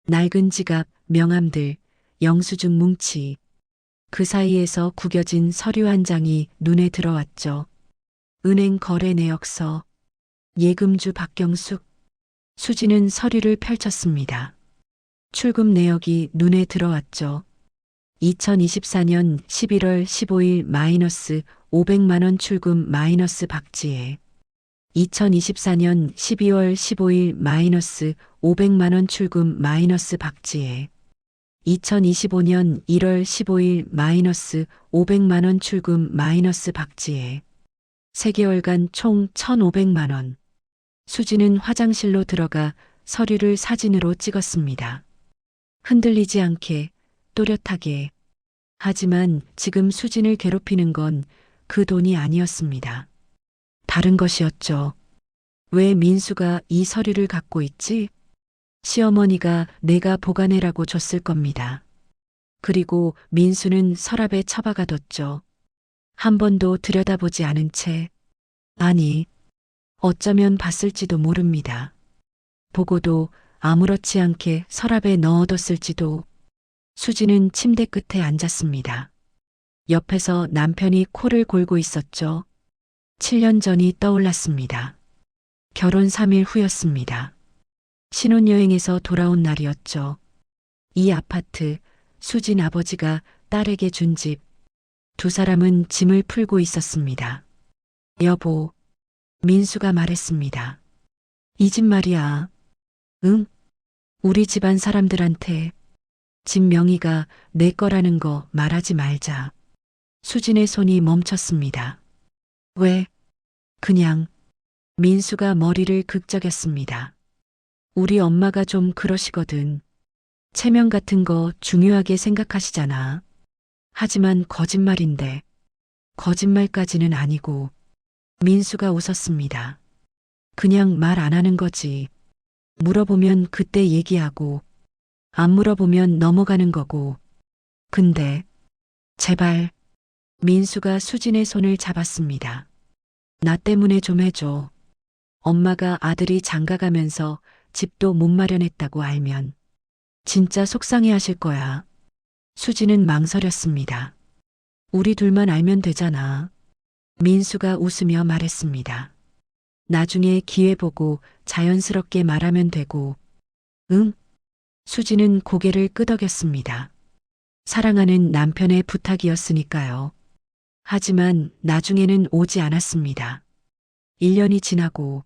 낡은 지갑, 명함들, 영수증 뭉치. 그 사이에서 구겨진 서류 한 장이 눈에 들어왔죠. 은행 거래 내역서, 예금주 박경숙. 수지는 서류를 펼쳤습니다. 출금 내역이 눈에 들어왔죠. 2024년 11월 15일 마이너스 500만 원 출금 마이너스 박지혜. 2024년 12월 15일 마이너스 500만 원 출금 마이너스 박지혜. 2025년 1월 15일 마이너스 500만 원 출금 마이너스 박지혜. 3개월간 총 1,500만 원. 수지는 화장실로 들어가 서류를 사진으로 찍었습니다. 흔들리지 않게, 또렷하게. 하지만 지금 수진을 괴롭히는 건 그 돈이 아니었습니다. 다른 것이었죠. 왜 민수가 이 서류를 갖고 있지? 시어머니가 내가 보관해라고 줬을 겁니다. 그리고 민수는 서랍에 처박아뒀죠. 한 번도 들여다보지 않은 채. 아니, 어쩌면 봤을지도 모릅니다. 보고도 아무렇지 않게 서랍에 넣어뒀을지도. 수지는 침대 끝에 앉았습니다. 옆에서 남편이 코를 골고 있었죠. 7년 전이 떠올랐습니다. 결혼 3일 후였습니다. 신혼여행에서 돌아온 날이었죠. 이 아파트, 수진 아버지가 딸에게 준 집. 두 사람은 짐을 풀고 있었습니다. 여보, 민수가 말했습니다. 이 집 말이야. 응? 우리 집안 사람들한테 집 명의가 내 거라는 거 말하지 말자. 수진의 손이 멈췄습니다. 왜? 그냥. 민수가 머리를 극적였습니다. 우리 엄마가 좀 그러시거든. 체면 같은 거 중요하게 생각하시잖아. 하지만 거짓말인데. 거짓말까지는 아니고. 민수가 웃었습니다. 그냥 말 안 하는 거지. 물어보면 그때 얘기하고, 안 물어보면 넘어가는 거고. 근데, 제발. 민수가 수진의 손을 잡았습니다. 나 때문에 좀 해줘. 엄마가 아들이 장가가면서 집도 못 마련했다고 알면 진짜 속상해 하실 거야. 수진은 망설였습니다. 우리 둘만 알면 되잖아. 민수가 웃으며 말했습니다. 나중에 기회 보고 자연스럽게 말하면 되고. 응? 수지는 고개를 끄덕였습니다. 사랑하는 남편의 부탁이었으니까요. 하지만 나중에는 오지 않았습니다. 1년이 지나고,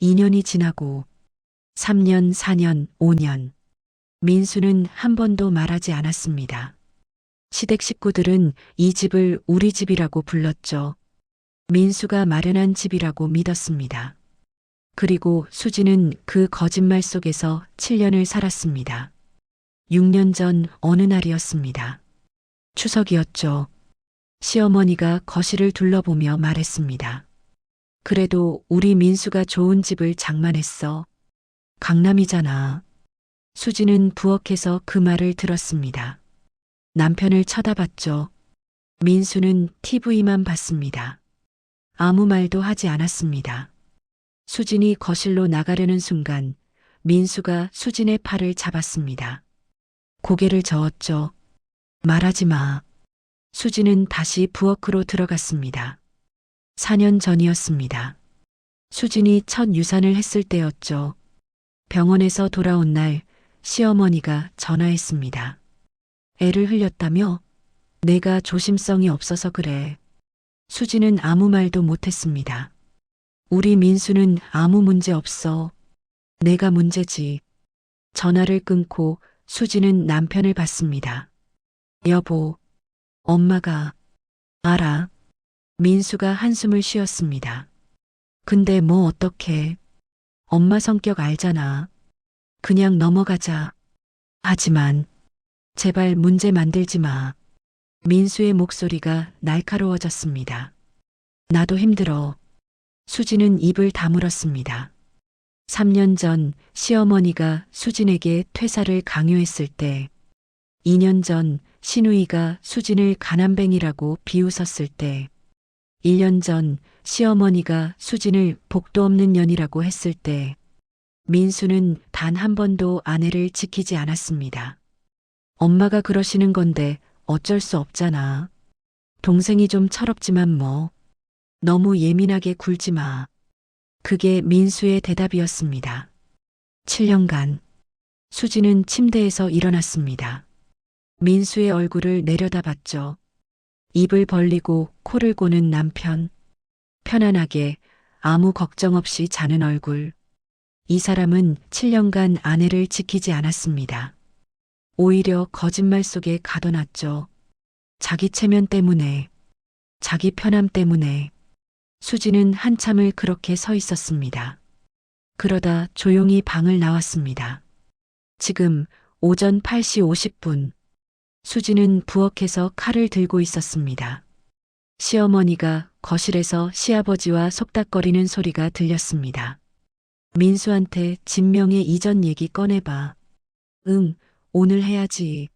2년이 지나고, 3년, 4년, 5년. 민수는 한 번도 말하지 않았습니다. 시댁 식구들은 이 집을 우리 집이라고 불렀죠. 민수가 마련한 집이라고 믿었습니다. 그리고 수지는 그 거짓말 속에서 7년을 살았습니다. 6년 전 어느 날이었습니다. 추석이었죠. 시어머니가 거실을 둘러보며 말했습니다. 그래도 우리 민수가 좋은 집을 장만했어. 강남이잖아. 수지는 부엌에서 그 말을 들었습니다. 남편을 쳐다봤죠. 민수는 TV만 봤습니다. 아무 말도 하지 않았습니다. 수진이 거실로 나가려는 순간 민수가 수진의 팔을 잡았습니다. 고개를 저었죠. 말하지 마. 수진은 다시 부엌으로 들어갔습니다. 4년 전이었습니다. 수진이 첫 유산을 했을 때였죠. 병원에서 돌아온 날 시어머니가 전화했습니다. 애를 흘렸다며? 내가 조심성이 없어서 그래. 수진은 아무 말도 못했습니다. 우리 민수는 아무 문제 없어. 내가 문제지. 전화를 끊고 수진은 남편을 봤습니다. 여보, 엄마가 알아. 민수가 한숨을 쉬었습니다. 근데 뭐 어떡해. 엄마 성격 알잖아. 그냥 넘어가자. 하지만 제발 문제 만들지 마. 민수의 목소리가 날카로워졌습니다. 나도 힘들어. 수진은 입을 다물었습니다. 3년 전 시어머니가 수진에게 퇴사를 강요했을 때, 2년 전 신우이가 수진을 가난뱅이라고 비웃었을 때, 1년 전 시어머니가 수진을 복도 없는 년이라고 했을 때, 민수는 단 한 번도 아내를 지키지 않았습니다. 엄마가 그러시는 건데 어쩔 수 없잖아. 동생이 좀 철없지만 뭐. 너무 예민하게 굴지 마. 그게 민수의 대답이었습니다. 7년간 수지는 침대에서 일어났습니다. 민수의 얼굴을 내려다봤죠. 입을 벌리고 코를 고는 남편. 편안하게 아무 걱정 없이 자는 얼굴. 이 사람은 7년간 아내를 지키지 않았습니다. 오히려 거짓말 속에 가둬놨죠. 자기 체면 때문에, 자기 편함 때문에. 수지는 한참을 그렇게 서 있었습니다. 그러다 조용히 방을 나왔습니다. 지금 오전 8시 50분. 수지는 부엌에서 칼을 들고 있었습니다. 시어머니가 거실에서 시아버지와 속닥거리는 소리가 들렸습니다. 민수한테 진명의 이전 얘기 꺼내봐. 응, 오늘 해야지.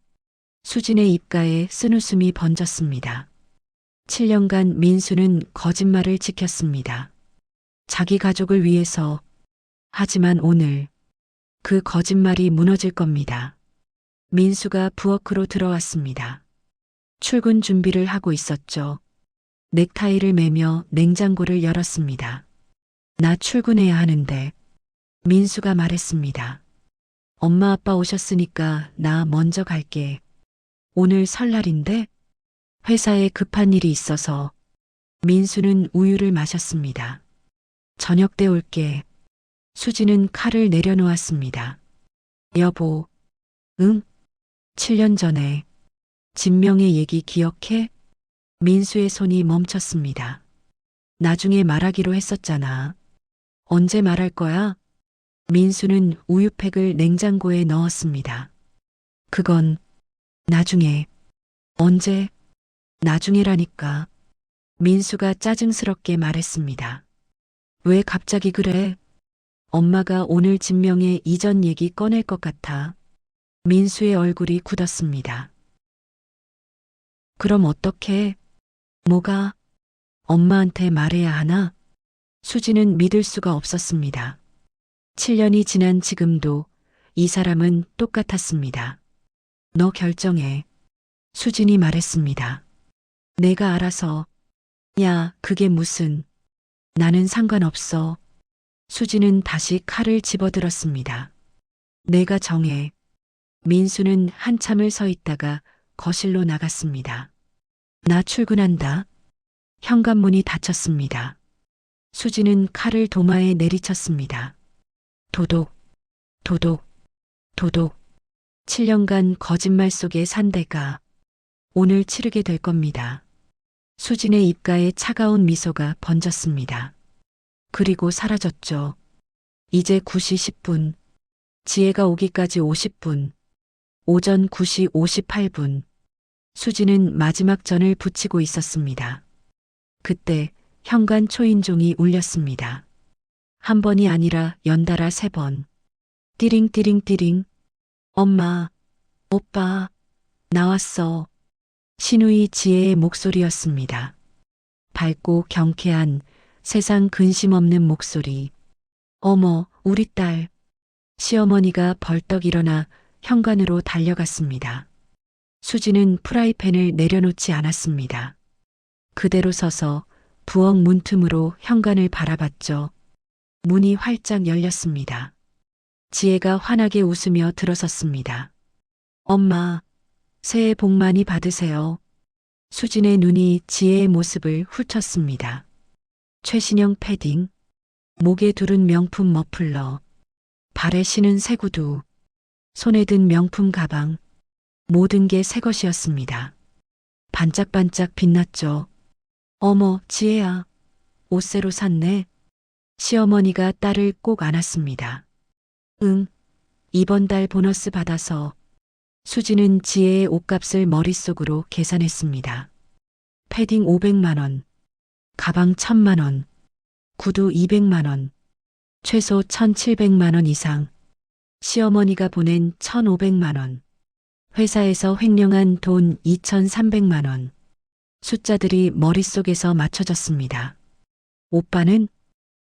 수진의 입가에 쓴웃음이 번졌습니다. 7년간 민수는 거짓말을 지켰습니다. 자기 가족을 위해서. 하지만 오늘 그 거짓말이 무너질 겁니다. 민수가 부엌으로 들어왔습니다. 출근 준비를 하고 있었죠. 넥타이를 매며 냉장고를 열었습니다. 나 출근해야 하는데. 민수가 말했습니다. 엄마 아빠 오셨으니까 나 먼저 갈게. 오늘 설날인데? 회사에 급한 일이 있어서. 민수는 우유를 마셨습니다. 저녁 때 올게. 수지는 칼을 내려놓았습니다. 여보. 응? 7년 전에 진명의 얘기 기억해? 민수의 손이 멈췄습니다. 나중에 말하기로 했었잖아. 언제 말할 거야? 민수는 우유팩을 냉장고에 넣었습니다. 그건 나중에. 언제? 나중에라니까. 민수가 짜증스럽게 말했습니다. 왜 갑자기 그래? 엄마가 오늘 진명의 이전 얘기 꺼낼 것 같아. 민수의 얼굴이 굳었습니다. 그럼 어떡해? 뭐가? 엄마한테 말해야 하나? 수지는 믿을 수가 없었습니다. 7년이 지난 지금도 이 사람은 똑같았습니다. 너 결정해. 수진이 말했습니다. 내가 알아서. 야, 그게 무슨. 나는 상관없어. 수지는 다시 칼을 집어들었습니다. 내가 정해. 민수는 한참을 서 있다가 거실로 나갔습니다. 나 출근한다. 현관문이 닫혔습니다. 수지는 칼을 도마에 내리쳤습니다. 도독, 도독, 도독. 7년간 거짓말 속의 산대가 오늘 치르게 될 겁니다. 수진의 입가에 차가운 미소가 번졌습니다. 그리고 사라졌죠. 이제 9시 10분. 지혜가 오기까지 50분. 오전 9시 58분. 수지는 마지막 전을 붙이고 있었습니다. 그때 현관 초인종이 울렸습니다. 한 번이 아니라 연달아 3번. 띠링띠링띠링. 엄마, 오빠, 나왔어. 신우이 지혜의 목소리였습니다. 밝고 경쾌한 세상 근심 없는 목소리. 어머, 우리 딸. 시어머니가 벌떡 일어나 현관으로 달려갔습니다. 수지는 프라이팬을 내려놓지 않았습니다. 그대로 서서 부엌 문틈으로 현관을 바라봤죠. 문이 활짝 열렸습니다. 지혜가 환하게 웃으며 들어섰습니다. 엄마, 새해 복 많이 받으세요. 수진의 눈이 지혜의 모습을 훑었습니다. 최신형 패딩, 목에 두른 명품 머플러, 발에 신은 새 구두, 손에 든 명품 가방, 모든 게 새 것이었습니다. 반짝반짝 빛났죠. 어머, 지혜야, 옷 새로 샀네. 시어머니가 딸을 꼭 안았습니다. 응, 이번 달 보너스 받아서. 수지는 지혜의 옷값을 머릿속으로 계산했습니다. 패딩 500만 원, 가방 1000만 원, 구두 200만 원, 최소 1700만 원 이상, 시어머니가 보낸 1500만 원, 회사에서 횡령한 돈 2300만 원. 숫자들이 머릿속에서 맞춰졌습니다. 오빠는?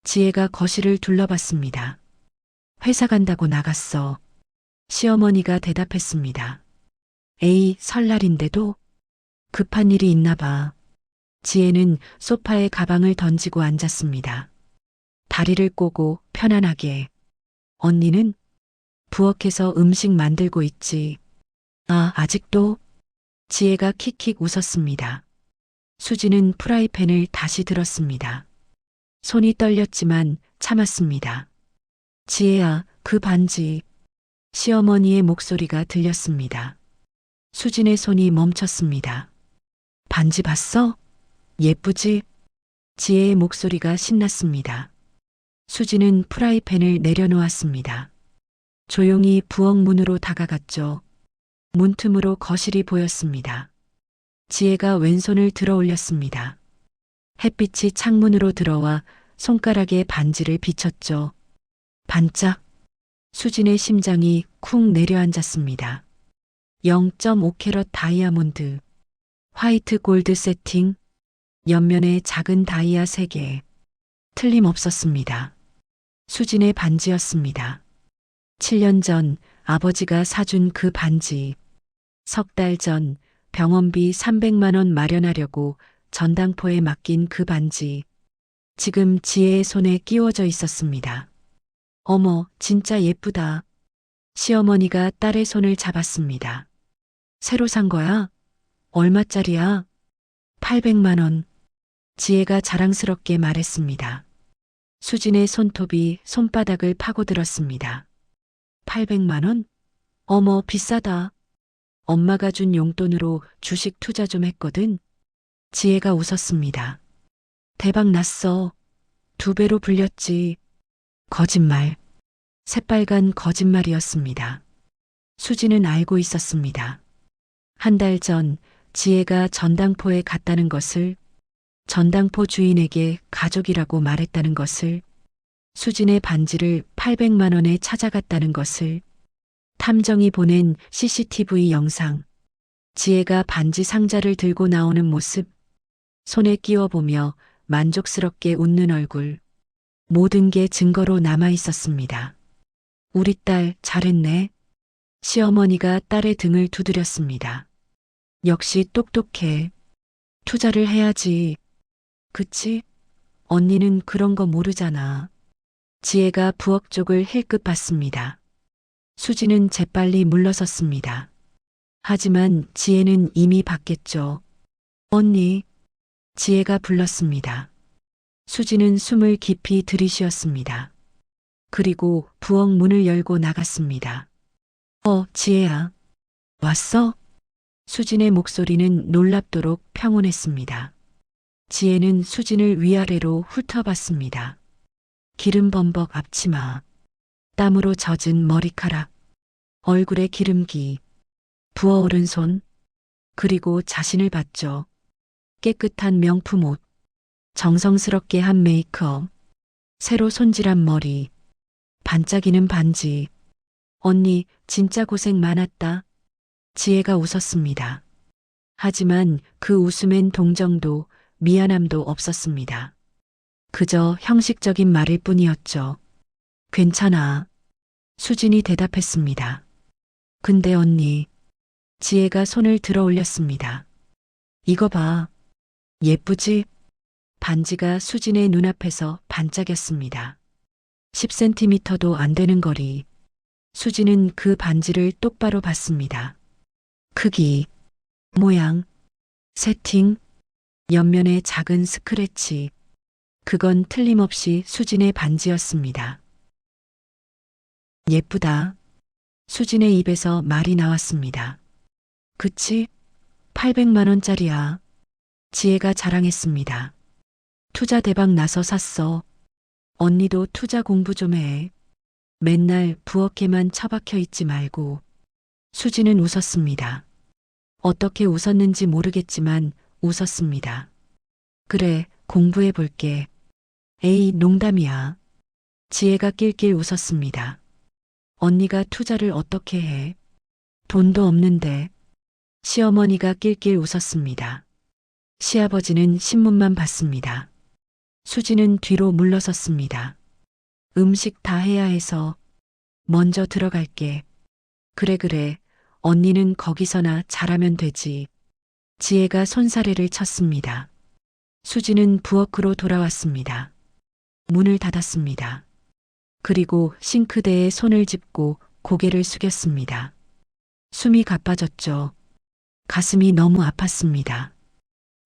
지혜가 거실을 둘러봤습니다. 회사 간다고 나갔어. 시어머니가 대답했습니다. 에이, 설날인데도? 급한 일이 있나 봐. 지혜는 소파에 가방을 던지고 앉았습니다. 다리를 꼬고 편안하게. 언니는? 부엌에서 음식 만들고 있지. 아, 아직도? 지혜가 킥킥 웃었습니다. 수지는 프라이팬을 다시 들었습니다. 손이 떨렸지만 참았습니다. 지혜야, 그 반지. 시어머니의 목소리가 들렸습니다. 수진의 손이 멈췄습니다. 반지 봤어? 예쁘지? 지혜의 목소리가 신났습니다. 수지는 프라이팬을 내려놓았습니다. 조용히 부엌 문으로 다가갔죠. 문틈으로 거실이 보였습니다. 지혜가 왼손을 들어 올렸습니다. 햇빛이 창문으로 들어와 손가락에 반지를 비쳤죠. 반짝. 수진의 심장이 쿵 내려앉았습니다. 0.5캐럿 다이아몬드. 화이트 골드 세팅. 옆면에 작은 다이아 3개. 틀림없었습니다. 수진의 반지였습니다. 7년 전 아버지가 사준 그 반지. 석 달 전 병원비 300만 원 마련하려고 전당포에 맡긴 그 반지. 지금 지혜의 손에 끼워져 있었습니다. 어머, 진짜 예쁘다. 시어머니가 딸의 손을 잡았습니다. 새로 산 거야? 얼마짜리야? 800만 원. 지혜가 자랑스럽게 말했습니다. 수진의 손톱이 손바닥을 파고들었습니다. 800만 원? 어머, 비싸다. 엄마가 준 용돈으로 주식 투자 좀 했거든. 지혜가 웃었습니다. 대박 났어. 2배로 불렸지. 거짓말. 새빨간 거짓말이었습니다. 수지는 알고 있었습니다. 한 달 전 지혜가 전당포에 갔다는 것을, 전당포 주인에게 가족이라고 말했다는 것을, 수진의 반지를 800만 원에 찾아갔다는 것을, 탐정이 보낸 CCTV 영상, 지혜가 반지 상자를 들고 나오는 모습, 손에 끼워보며 만족스럽게 웃는 얼굴, 모든 게 증거로 남아 있었습니다. 우리 딸 잘했네. 시어머니가 딸의 등을 두드렸습니다. 역시 똑똑해. 투자를 해야지. 그치? 언니는 그런 거 모르잖아. 지혜가 부엌 쪽을 힐끗 봤습니다. 수지는 재빨리 물러섰습니다. 하지만 지혜는 이미 봤겠죠. 언니. 지혜가 불렀습니다. 수지는 숨을 깊이 들이쉬었습니다. 그리고 부엌 문을 열고 나갔습니다. 지혜야. 왔어? 수진의 목소리는 놀랍도록 평온했습니다. 지혜는 수진을 위아래로 훑어봤습니다. 기름 범벅 앞치마, 땀으로 젖은 머리카락, 얼굴에 기름기, 부어오른 손, 그리고 자신을 봤죠. 깨끗한 명품 옷, 정성스럽게 한 메이크업, 새로 손질한 머리, 반짝이는 반지. 언니, 진짜 고생 많았다. 지혜가 웃었습니다. 하지만 그 웃음엔 동정도 미안함도 없었습니다. 그저 형식적인 말일 뿐이었죠. 괜찮아. 수진이 대답했습니다. 근데 언니. 지혜가 손을 들어 올렸습니다. 이거 봐. 예쁘지? 반지가 수진의 눈앞에서 반짝였습니다. 10cm도 안 되는 거리. 수진은 그 반지를 똑바로 봤습니다. 크기, 모양, 세팅, 옆면에 작은 스크래치. 그건 틀림없이 수진의 반지였습니다. 예쁘다. 수진의 입에서 말이 나왔습니다. 그치? 800만 원짜리야. 지혜가 자랑했습니다. 투자 대박 나서 샀어. 언니도 투자 공부 좀 해. 맨날 부엌에만 처박혀 있지 말고. 수지는 웃었습니다. 어떻게 웃었는지 모르겠지만 웃었습니다. 그래, 공부해 볼게. 에이, 농담이야. 지혜가 낄낄 웃었습니다. 언니가 투자를 어떻게 해? 돈도 없는데. 시어머니가 낄낄 웃었습니다. 시아버지는 신문만 봤습니다. 수지는 뒤로 물러섰습니다. 음식 다 해야 해서 먼저 들어갈게. 그래, 언니는 거기서나 잘하면 되지. 지혜가 손사래를 쳤습니다. 수지는 부엌으로 돌아왔습니다. 문을 닫았습니다. 그리고 싱크대에 손을 짚고 고개를 숙였습니다. 숨이 가빠졌죠. 가슴이 너무 아팠습니다.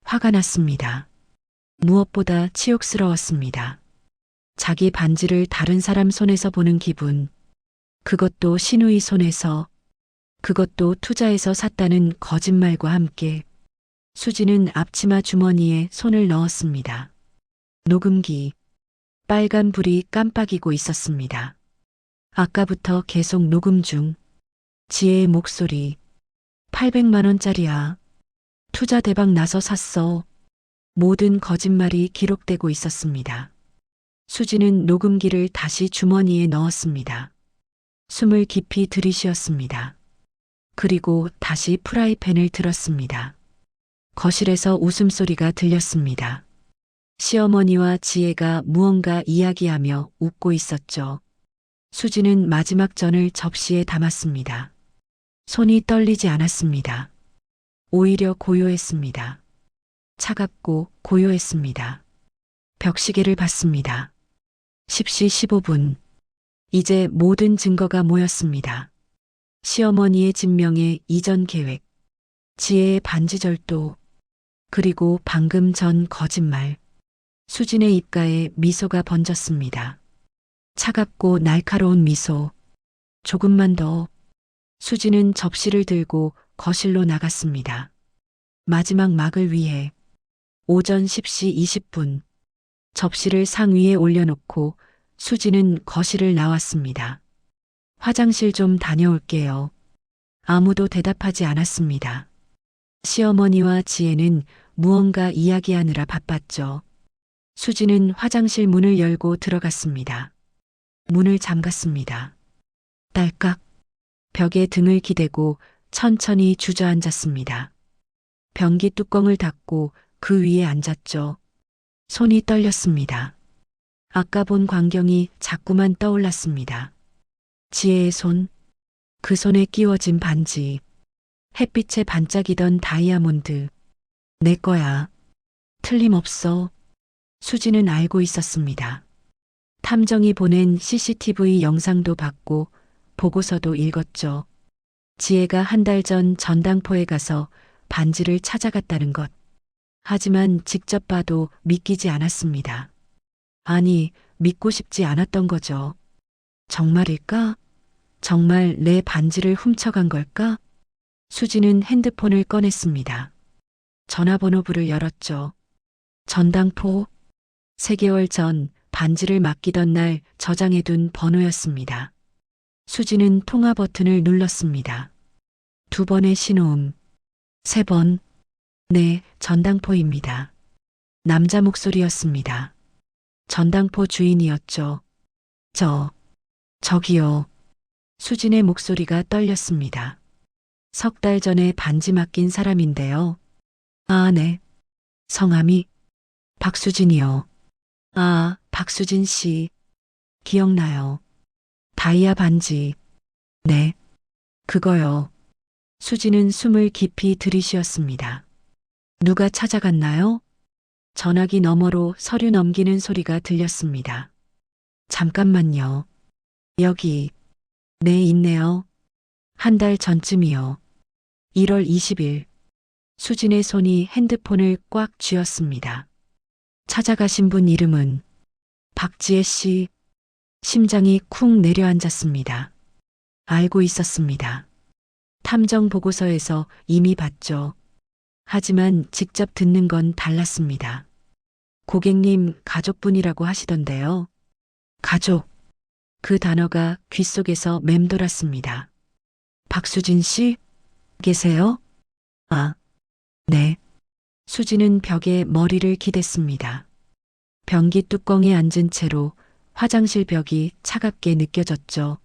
화가 났습니다. 무엇보다 치욕스러웠습니다. 자기 반지를 다른 사람 손에서 보는 기분. 그것도 신우이 손에서. 그것도 투자해서 샀다는 거짓말과 함께. 수지는 앞치마 주머니에 손을 넣었습니다. 녹음기. 빨간 불이 깜빡이고 있었습니다. 아까부터 계속 녹음 중. 지혜의 목소리. 800만 원짜리야. 투자 대박 나서 샀어. 모든 거짓말이 기록되고 있었습니다. 수지는 녹음기를 다시 주머니에 넣었습니다. 숨을 깊이 들이쉬었습니다. 그리고 다시 프라이팬을 들었습니다. 거실에서 웃음소리가 들렸습니다. 시어머니와 지혜가 무언가 이야기하며 웃고 있었죠. 수지는 마지막 전을 접시에 담았습니다. 손이 떨리지 않았습니다. 오히려 고요했습니다. 차갑고 고요했습니다. 벽시계를 봤습니다. 10시 15분. 이제 모든 증거가 모였습니다. 시어머니의 진명의 이전 계획, 지혜의 반지절도, 그리고 방금 전 거짓말. 수진의 입가에 미소가 번졌습니다. 차갑고 날카로운 미소. 조금만 더. 수진은 접시를 들고 거실로 나갔습니다. 마지막 막을 위해. 오전 10시 20분. 접시를 상 위에 올려놓고 수지는 거실을 나왔습니다. 화장실 좀 다녀올게요. 아무도 대답하지 않았습니다. 시어머니와 지혜는 무언가 이야기하느라 바빴죠. 수지는 화장실 문을 열고 들어갔습니다. 문을 잠갔습니다. 딸깍. 벽에 등을 기대고 천천히 주저앉았습니다. 변기 뚜껑을 닫고 그 위에 앉았죠. 손이 떨렸습니다. 아까 본 광경이 자꾸만 떠올랐습니다. 지혜의 손, 그 손에 끼워진 반지, 햇빛에 반짝이던 다이아몬드. 내 거야. 틀림없어. 수지는 알고 있었습니다. 탐정이 보낸 CCTV 영상도 봤고 보고서도 읽었죠. 지혜가 한 달 전 전당포에 가서 반지를 찾아갔다는 것. 하지만 직접 봐도 믿기지 않았습니다. 아니, 믿고 싶지 않았던 거죠. 정말일까? 정말 내 반지를 훔쳐간 걸까? 수지는 핸드폰을 꺼냈습니다. 전화번호부를 열었죠. 전당포. 3개월 전 반지를 맡기던 날 저장해둔 번호였습니다. 수지는 통화 버튼을 눌렀습니다. 2번의 신호음. 3번. 네, 전당포입니다. 남자 목소리였습니다. 전당포 주인이었죠. 저기요. 수진의 목소리가 떨렸습니다. 3달 전에 반지 맡긴 사람인데요. 아, 네. 성함이 박수진이요. 아, 박수진 씨. 기억나요. 다이아 반지. 네. 그거요. 수지는 숨을 깊이 들이쉬었습니다. 누가 찾아갔나요? 전화기 너머로 서류 넘기는 소리가 들렸습니다. 잠깐만요. 여기. 네, 있네요. 한 달 전쯤이요. 1월 20일. 수진의 손이 핸드폰을 꽉 쥐었습니다. 찾아가신 분 이름은 박지혜 씨. 심장이 쿵 내려앉았습니다. 알고 있었습니다. 탐정 보고서에서 이미 봤죠. 하지만 직접 듣는 건 달랐습니다. 고객님 가족분이라고 하시던데요. 가족. 그 단어가 귓속에서 맴돌았습니다. 박수진 씨? 계세요? 아, 네. 수진은 벽에 머리를 기댔습니다. 변기 뚜껑에 앉은 채로 화장실 벽이 차갑게 느껴졌죠.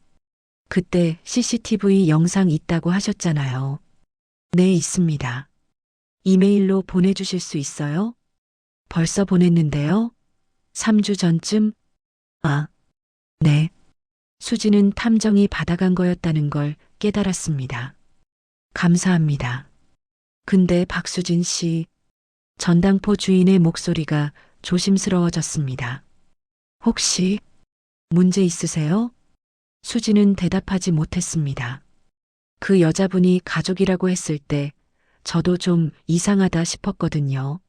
그때 CCTV 영상 있다고 하셨잖아요. 네, 있습니다. 이메일로 보내주실 수 있어요? 벌써 보냈는데요. 3주 전쯤? 아, 네. 수지는 탐정이 받아간 거였다는 걸 깨달았습니다. 감사합니다. 근데 박수진 씨, 전당포 주인의 목소리가 조심스러워졌습니다. 혹시 문제 있으세요? 수지는 대답하지 못했습니다. 그 여자분이 가족이라고 했을 때 저도 좀 이상하다 싶었거든요.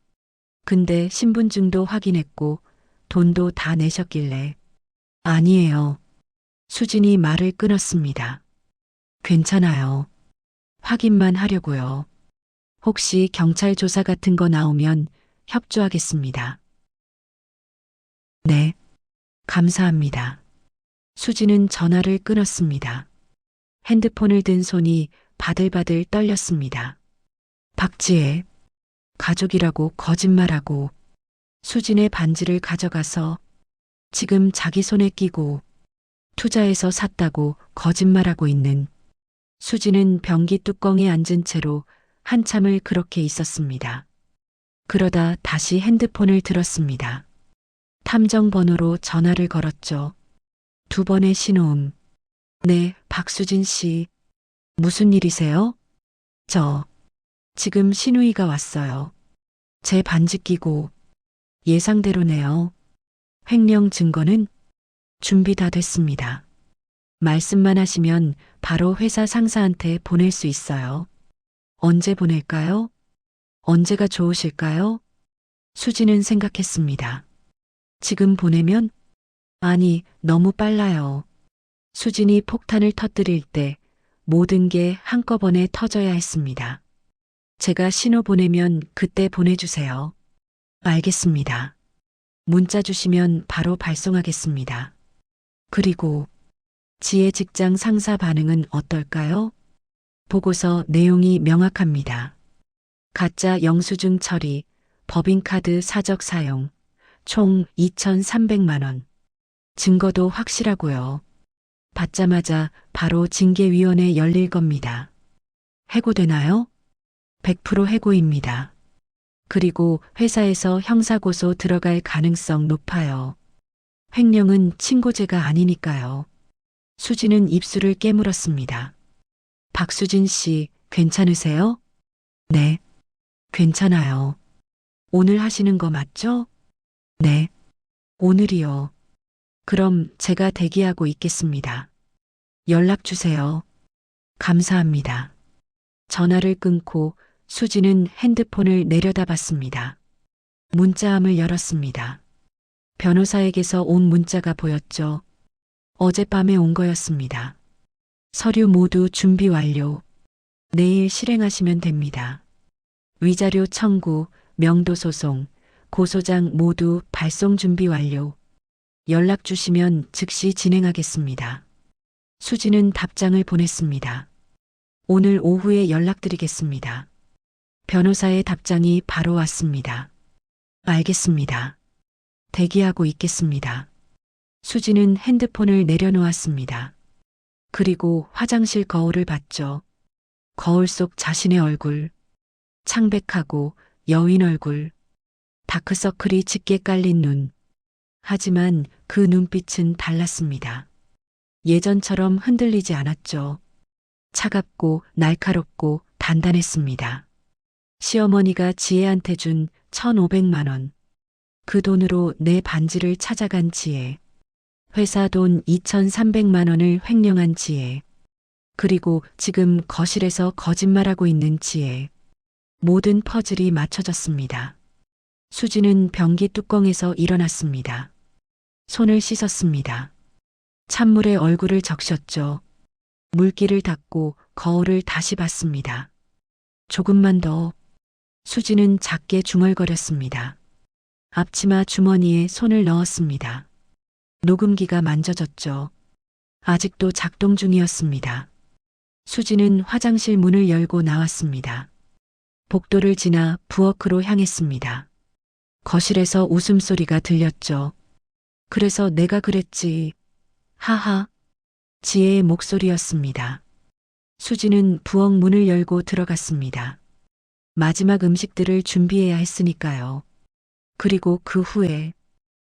근데 신분증도 확인했고 돈도 다 내셨길래. 아니에요. 수진이 말을 끊었습니다. 괜찮아요. 확인만 하려고요. 혹시 경찰 조사 같은 거 나오면 협조하겠습니다. 네. 감사합니다. 수지는 전화를 끊었습니다. 핸드폰을 든 손이 바들바들 떨렸습니다. 박지혜. 가족이라고 거짓말하고 수진의 반지를 가져가서 지금 자기 손에 끼고 투자해서 샀다고 거짓말하고 있는. 수진은 변기 뚜껑에 앉은 채로 한참을 그렇게 있었습니다. 그러다 다시 핸드폰을 들었습니다. 탐정 번호로 전화를 걸었죠. 2번의 신호음. 네, 박수진 씨. 무슨 일이세요? 지금 신우이가 왔어요. 제 반지 끼고. 예상대로네요. 횡령 증거는 준비 다 됐습니다. 말씀만 하시면 바로 회사 상사한테 보낼 수 있어요. 언제 보낼까요? 언제가 좋으실까요? 수지는 생각했습니다. 지금 보내면? 아니, 너무 빨라요. 수진이 폭탄을 터뜨릴 때 모든 게 한꺼번에 터져야 했습니다. 제가 신호 보내면 그때 보내주세요. 알겠습니다. 문자 주시면 바로 발송하겠습니다. 그리고 지혜 직장 상사 반응은 어떨까요? 보고서 내용이 명확합니다. 가짜 영수증 처리, 법인카드 사적 사용, 총 2,300만 원. 증거도 확실하고요. 받자마자 바로 징계위원회 열릴 겁니다. 해고되나요? 100% 해고입니다. 그리고 회사에서 형사고소 들어갈 가능성 높아요. 횡령은 친고죄가 아니니까요. 수지는 입술을 깨물었습니다. 박수진 씨, 괜찮으세요? 네, 괜찮아요. 오늘 하시는 거 맞죠? 네, 오늘이요. 그럼 제가 대기하고 있겠습니다. 연락 주세요. 감사합니다. 전화를 끊고 수지는 핸드폰을 내려다봤습니다. 문자함을 열었습니다. 변호사에게서 온 문자가 보였죠. 어젯밤에 온 거였습니다. 서류 모두 준비 완료. 내일 실행하시면 됩니다. 위자료 청구, 명도 소송, 고소장 모두 발송 준비 완료. 연락 주시면 즉시 진행하겠습니다. 수지는 답장을 보냈습니다. 오늘 오후에 연락드리겠습니다. 변호사의 답장이 바로 왔습니다. 알겠습니다. 대기하고 있겠습니다. 수지는 핸드폰을 내려놓았습니다. 그리고 화장실 거울을 봤죠. 거울 속 자신의 얼굴. 창백하고 여인 얼굴. 다크서클이 짙게 깔린 눈. 하지만 그 눈빛은 달랐습니다. 예전처럼 흔들리지 않았죠. 차갑고 날카롭고 단단했습니다. 시어머니가 지혜한테 준 1,500만 원. 그 돈으로 내 반지를 찾아간 지혜. 회사 돈 2,300만 원을 횡령한 지혜. 그리고 지금 거실에서 거짓말하고 있는 지혜. 모든 퍼즐이 맞춰졌습니다. 수지는 변기 뚜껑에서 일어났습니다. 손을 씻었습니다. 찬물에 얼굴을 적셨죠. 물기를 닦고 거울을 다시 봤습니다. 조금만 더. 수지는 작게 중얼거렸습니다. 앞치마 주머니에 손을 넣었습니다. 녹음기가 만져졌죠. 아직도 작동 중이었습니다. 수지는 화장실 문을 열고 나왔습니다. 복도를 지나 부엌으로 향했습니다. 거실에서 웃음소리가 들렸죠. 그래서 내가 그랬지. 하하. 지혜의 목소리였습니다. 수지는 부엌 문을 열고 들어갔습니다. 마지막 음식들을 준비해야 했으니까요. 그리고 그 후에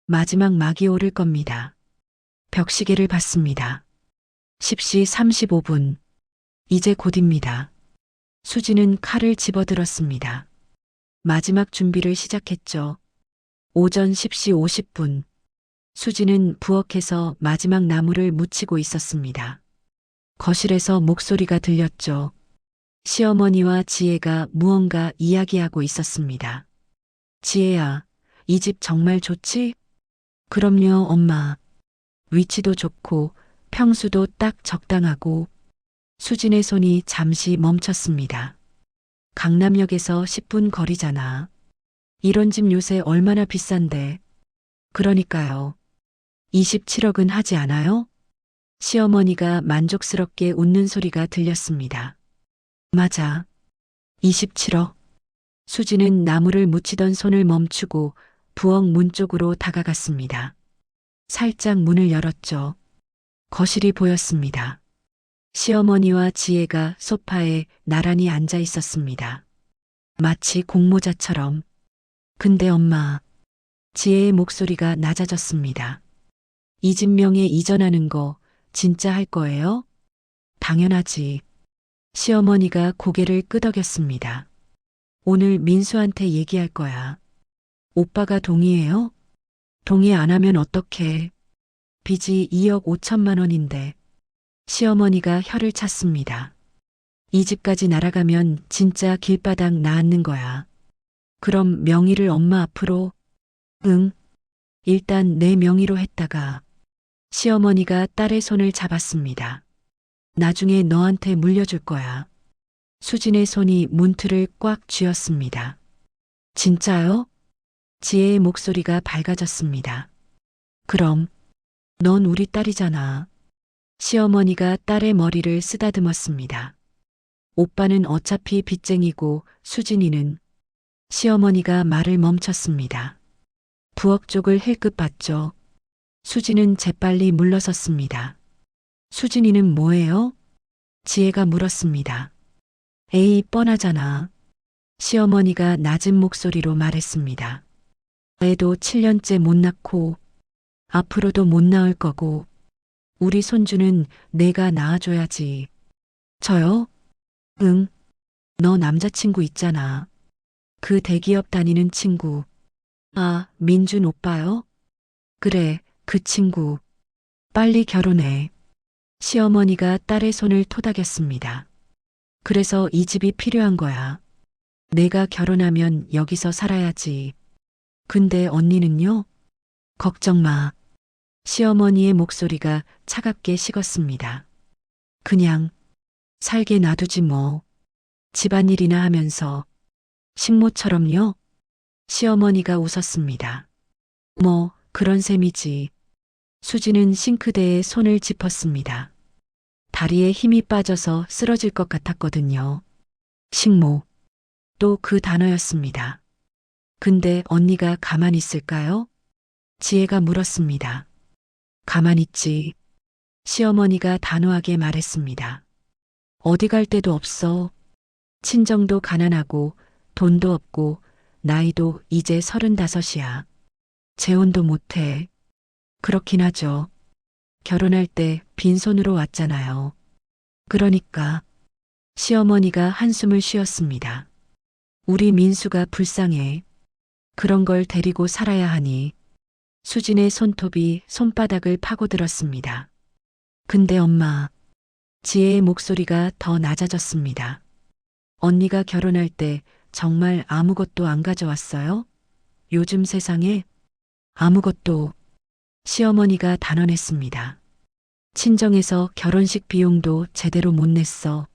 마지막 막이 오를 겁니다. 벽시계를 봤습니다. 10시 35분. 이제 곧입니다. 수지는 칼을 집어들었습니다. 마지막 준비를 시작했죠. 오전 10시 50분. 수지는 부엌에서 마지막 나무를 묻히고 있었습니다. 거실에서 목소리가 들렸죠. 시어머니와 지혜가 무언가 이야기하고 있었습니다. 지혜야, 이 집 정말 좋지? 그럼요, 엄마. 위치도 좋고 평수도 딱 적당하고. 수진의 손이 잠시 멈췄습니다. 강남역에서 10분 거리잖아. 이런 집 요새 얼마나 비싼데. 그러니까요. 27억은 하지 않아요? 시어머니가 만족스럽게 웃는 소리가 들렸습니다. 맞아. 27억. 수지는 나무를 묻히던 손을 멈추고 부엌 문 쪽으로 다가갔습니다. 살짝 문을 열었죠. 거실이 보였습니다. 시어머니와 지혜가 소파에 나란히 앉아 있었습니다. 마치 공모자처럼. 근데 엄마. 지혜의 목소리가 낮아졌습니다. 이 집 명에 이전하는 거 진짜 할 거예요? 당연하지. 시어머니가 고개를 끄덕였습니다. 오늘 민수한테 얘기할 거야. 오빠가 동의해요? 동의 안 하면 어떡해. 빚이 2억 5천만 원인데. 시어머니가 혀를 찼습니다. 이 집까지 날아가면 진짜 길바닥 나앉는 거야. 그럼 명의를 엄마 앞으로? 응. 일단 내 명의로 했다가. 시어머니가 딸의 손을 잡았습니다. 나중에 너한테 물려줄 거야. 수진의 손이 문틀을 꽉 쥐었습니다. 진짜요? 지혜의 목소리가 밝아졌습니다. 그럼, 넌 우리 딸이잖아. 시어머니가 딸의 머리를 쓰다듬었습니다. 오빠는 어차피 빚쟁이고 수진이는. 시어머니가 말을 멈췄습니다. 부엌 쪽을 힐끗 봤죠. 수진은 재빨리 물러섰습니다. 수진이는 뭐예요? 지혜가 물었습니다. 에이, 뻔하잖아. 시어머니가 낮은 목소리로 말했습니다. 애도 7년째 못 낳고 앞으로도 못 낳을 거고 우리 손주는 내가 낳아줘야지. 저요? 응. 너 남자친구 있잖아. 그 대기업 다니는 친구. 아, 민준 오빠요? 그래, 그 친구. 빨리 결혼해. 시어머니가 딸의 손을 토닥였습니다. 그래서 이 집이 필요한 거야. 내가 결혼하면 여기서 살아야지. 근데 언니는요? 걱정 마. 시어머니의 목소리가 차갑게 식었습니다. 그냥 살게 놔두지 뭐. 집안일이나 하면서. 식모처럼요? 시어머니가 웃었습니다. 뭐 그런 셈이지. 수지는 싱크대에 손을 짚었습니다. 다리에 힘이 빠져서 쓰러질 것 같았거든요. 식모. 또 그 단어였습니다. 근데 언니가 가만히 있을까요? 지혜가 물었습니다. 가만히 있지. 시어머니가 단호하게 말했습니다. 어디 갈 데도 없어. 친정도 가난하고 돈도 없고 나이도 이제 35이야. 재혼도 못해. 그렇긴 하죠. 결혼할 때 빈손으로 왔잖아요. 그러니까. 시어머니가 한숨을 쉬었습니다. 우리 민수가 불쌍해. 그런 걸 데리고 살아야 하니. 수진의 손톱이 손바닥을 파고들었습니다. 근데 엄마. 지혜의 목소리가 더 낮아졌습니다. 언니가 결혼할 때 정말 아무것도 안 가져왔어요? 요즘 세상에 아무것도. 시어머니가 단언했습니다. 친정에서 결혼식 비용도 제대로 못 냈어.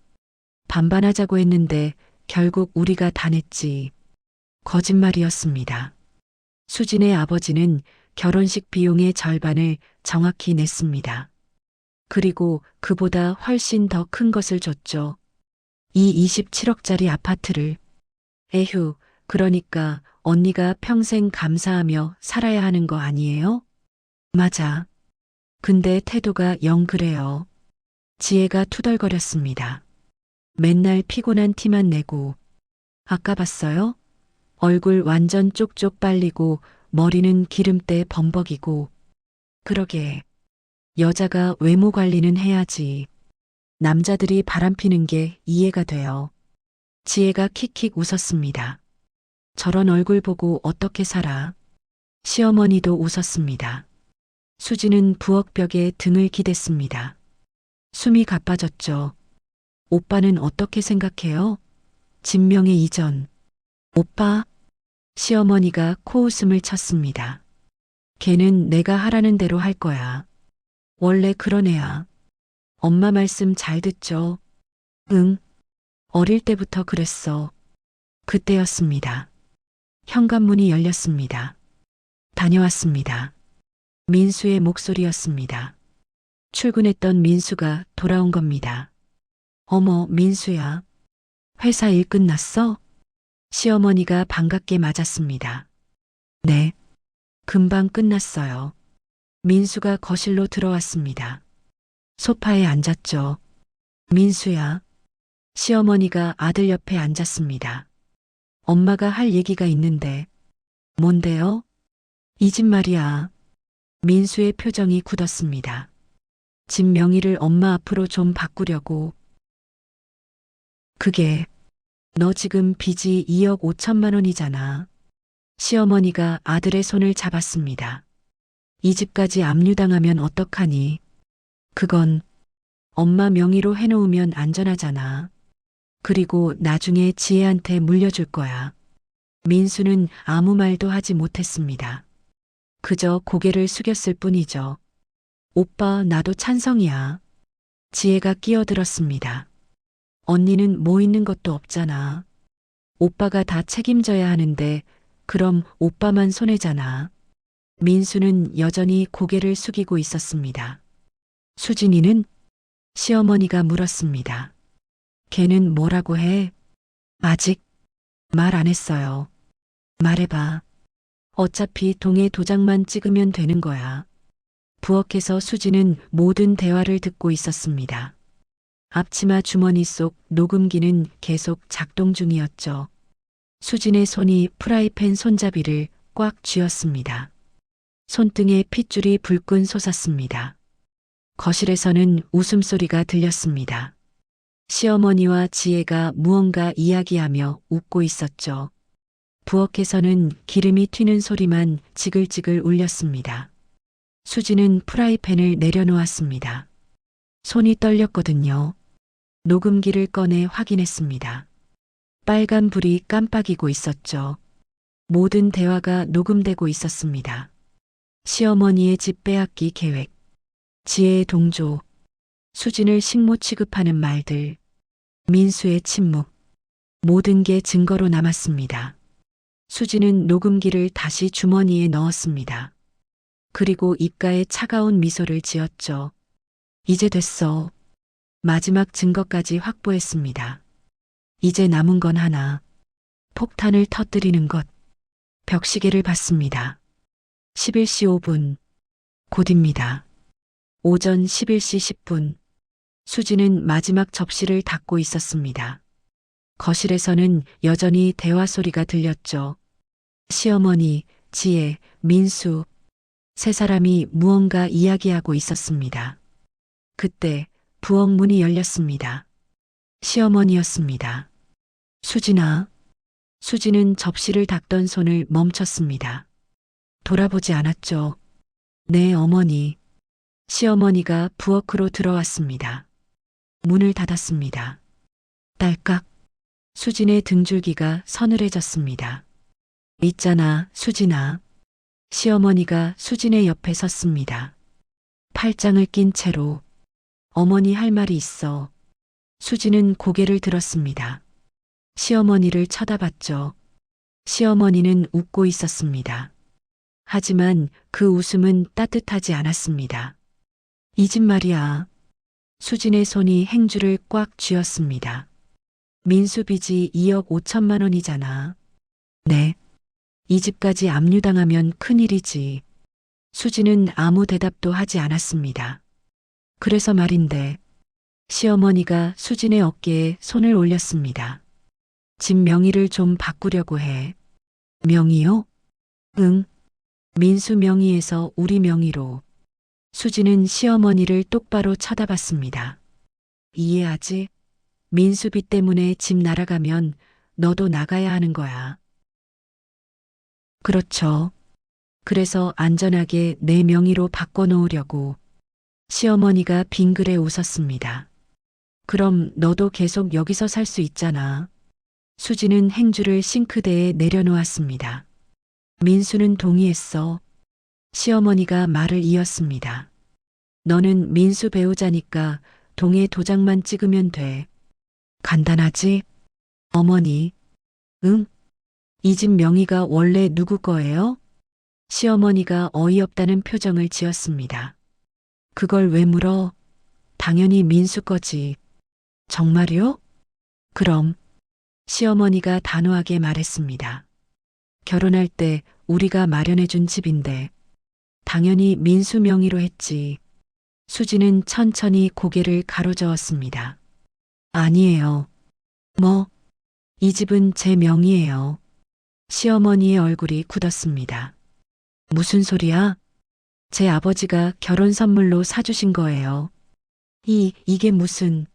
반반하자고 했는데 결국 우리가 다 냈지. 거짓말이었습니다. 수진의 아버지는 결혼식 비용의 절반을 정확히 냈습니다. 그리고 그보다 훨씬 더 큰 것을 줬죠. 이 27억짜리 아파트를. 에휴, 그러니까 언니가 평생 감사하며 살아야 하는 거 아니에요? 맞아. 근데 태도가 영 그래요. 지혜가 투덜거렸습니다. 맨날 피곤한 티만 내고. 아까 봤어요? 얼굴 완전 쪽쪽 빨리고 머리는 기름때 범벅이고. 그러게. 여자가 외모 관리는 해야지. 남자들이 바람피는 게 이해가 돼요. 지혜가 킥킥 웃었습니다. 저런 얼굴 보고 어떻게 살아? 시어머니도 웃었습니다. 수지는 부엌벽에 등을 기댔습니다. 숨이 가빠졌죠. 오빠는 어떻게 생각해요? 진명의 이전. 오빠? 시어머니가 코웃음을 쳤습니다. 걔는 내가 하라는 대로 할 거야. 원래 그런 애야. 엄마 말씀 잘 듣죠? 응. 어릴 때부터 그랬어. 그때였습니다. 현관문이 열렸습니다. 다녀왔습니다. 민수의 목소리였습니다. 출근했던 민수가 돌아온 겁니다. 어머, 민수야. 회사 일 끝났어? 시어머니가 반갑게 맞았습니다. 네. 금방 끝났어요. 민수가 거실로 들어왔습니다. 소파에 앉았죠. 민수야. 시어머니가 아들 옆에 앉았습니다. 엄마가 할 얘기가 있는데. 뭔데요? 이 집 말이야. 민수의 표정이 굳었습니다. 집 명의를 엄마 앞으로 좀 바꾸려고. 그게 너 지금 빚이 2억 5천만 원이잖아. 시어머니가 아들의 손을 잡았습니다. 이 집까지 압류당하면 어떡하니? 그건 엄마 명의로 해놓으면 안전하잖아. 그리고 나중에 지혜한테 물려줄 거야. 민수는 아무 말도 하지 못했습니다. 그저 고개를 숙였을 뿐이죠. 오빠, 나도 찬성이야. 지혜가 끼어들었습니다. 언니는 뭐 있는 것도 없잖아. 오빠가 다 책임져야 하는데 그럼 오빠만 손해잖아. 민수는 여전히 고개를 숙이고 있었습니다. 수진이는? 시어머니가 물었습니다. 걔는 뭐라고 해? 아직 말 안 했어요. 말해봐. 어차피 동의 도장만 찍으면 되는 거야. 부엌에서 수지는 모든 대화를 듣고 있었습니다. 앞치마 주머니 속 녹음기는 계속 작동 중이었죠. 수진의 손이 프라이팬 손잡이를 꽉 쥐었습니다. 손등에 핏줄이 불끈 솟았습니다. 거실에서는 웃음소리가 들렸습니다. 시어머니와 지혜가 무언가 이야기하며 웃고 있었죠. 부엌에서는 기름이 튀는 소리만 지글지글 울렸습니다. 수지는 프라이팬을 내려놓았습니다. 손이 떨렸거든요. 녹음기를 꺼내 확인했습니다. 빨간 불이 깜빡이고 있었죠. 모든 대화가 녹음되고 있었습니다. 시어머니의 집 빼앗기 계획, 지혜의 동조, 수진을 식모 취급하는 말들, 민수의 침묵, 모든 게 증거로 남았습니다. 수진은 녹음기를 다시 주머니에 넣었습니다. 그리고 입가에 차가운 미소를 지었죠. 이제 됐어. 마지막 증거까지 확보했습니다. 이제 남은 건 하나. 폭탄을 터뜨리는 것. 벽시계를 봤습니다. 11시 5분. 곧입니다. 오전 11시 10분. 수지는 마지막 접시를 닫고 있었습니다. 거실에서는 여전히 대화 소리가 들렸죠. 시어머니, 지혜, 민수. 세 사람이 무언가 이야기하고 있었습니다. 그때 부엌 문이 열렸습니다. 시어머니였습니다. 수진아. 수지는 접시를 닦던 손을 멈췄습니다. 돌아보지 않았죠. 네, 어머니. 시어머니가 부엌으로 들어왔습니다. 문을 닫았습니다. 딸깍. 수진의 등줄기가 서늘해졌습니다. 있잖아, 수진아. 시어머니가 수진의 옆에 섰습니다. 팔짱을 낀 채로. 어머니 할 말이 있어. 수지는 고개를 들었습니다. 시어머니를 쳐다봤죠. 시어머니는 웃고 있었습니다. 하지만 그 웃음은 따뜻하지 않았습니다. 이 집 말이야. 수진의 손이 행주를 꽉 쥐었습니다. 민수 빚이 2억 5천만 원이잖아. 네. 이 집까지 압류당하면 큰일이지. 수진은 아무 대답도 하지 않았습니다. 그래서 말인데, 시어머니가 수진의 어깨에 손을 올렸습니다. 집 명의를 좀 바꾸려고 해. 명의요? 응. 민수 명의에서 우리 명의로. 수진은 시어머니를 똑바로 쳐다봤습니다. 이해하지? 민수 빚 때문에 집 날아가면 너도 나가야 하는 거야. 그렇죠. 그래서 안전하게 내 명의로 바꿔놓으려고. 시어머니가 빙그레 웃었습니다. 그럼 너도 계속 여기서 살 수 있잖아. 수지는 행주를 싱크대에 내려놓았습니다. 민수는 동의했어. 시어머니가 말을 이었습니다. 너는 민수 배우자니까 동해 도장만 찍으면 돼. 간단하지? 어머니. 응? 이 집 명의가 원래 누구 거예요? 시어머니가 어이없다는 표정을 지었습니다. 그걸 왜 물어? 당연히 민수 거지. 정말요? 그럼. 시어머니가 단호하게 말했습니다. 결혼할 때 우리가 마련해준 집인데 당연히 민수 명의로 했지. 수지는 천천히 고개를 가로저었습니다. 아니에요. 뭐? 이 집은 제 명의예요. 시어머니의 얼굴이 굳었습니다. 무슨 소리야? 제 아버지가 결혼 선물로 사주신 거예요. 이게 무슨...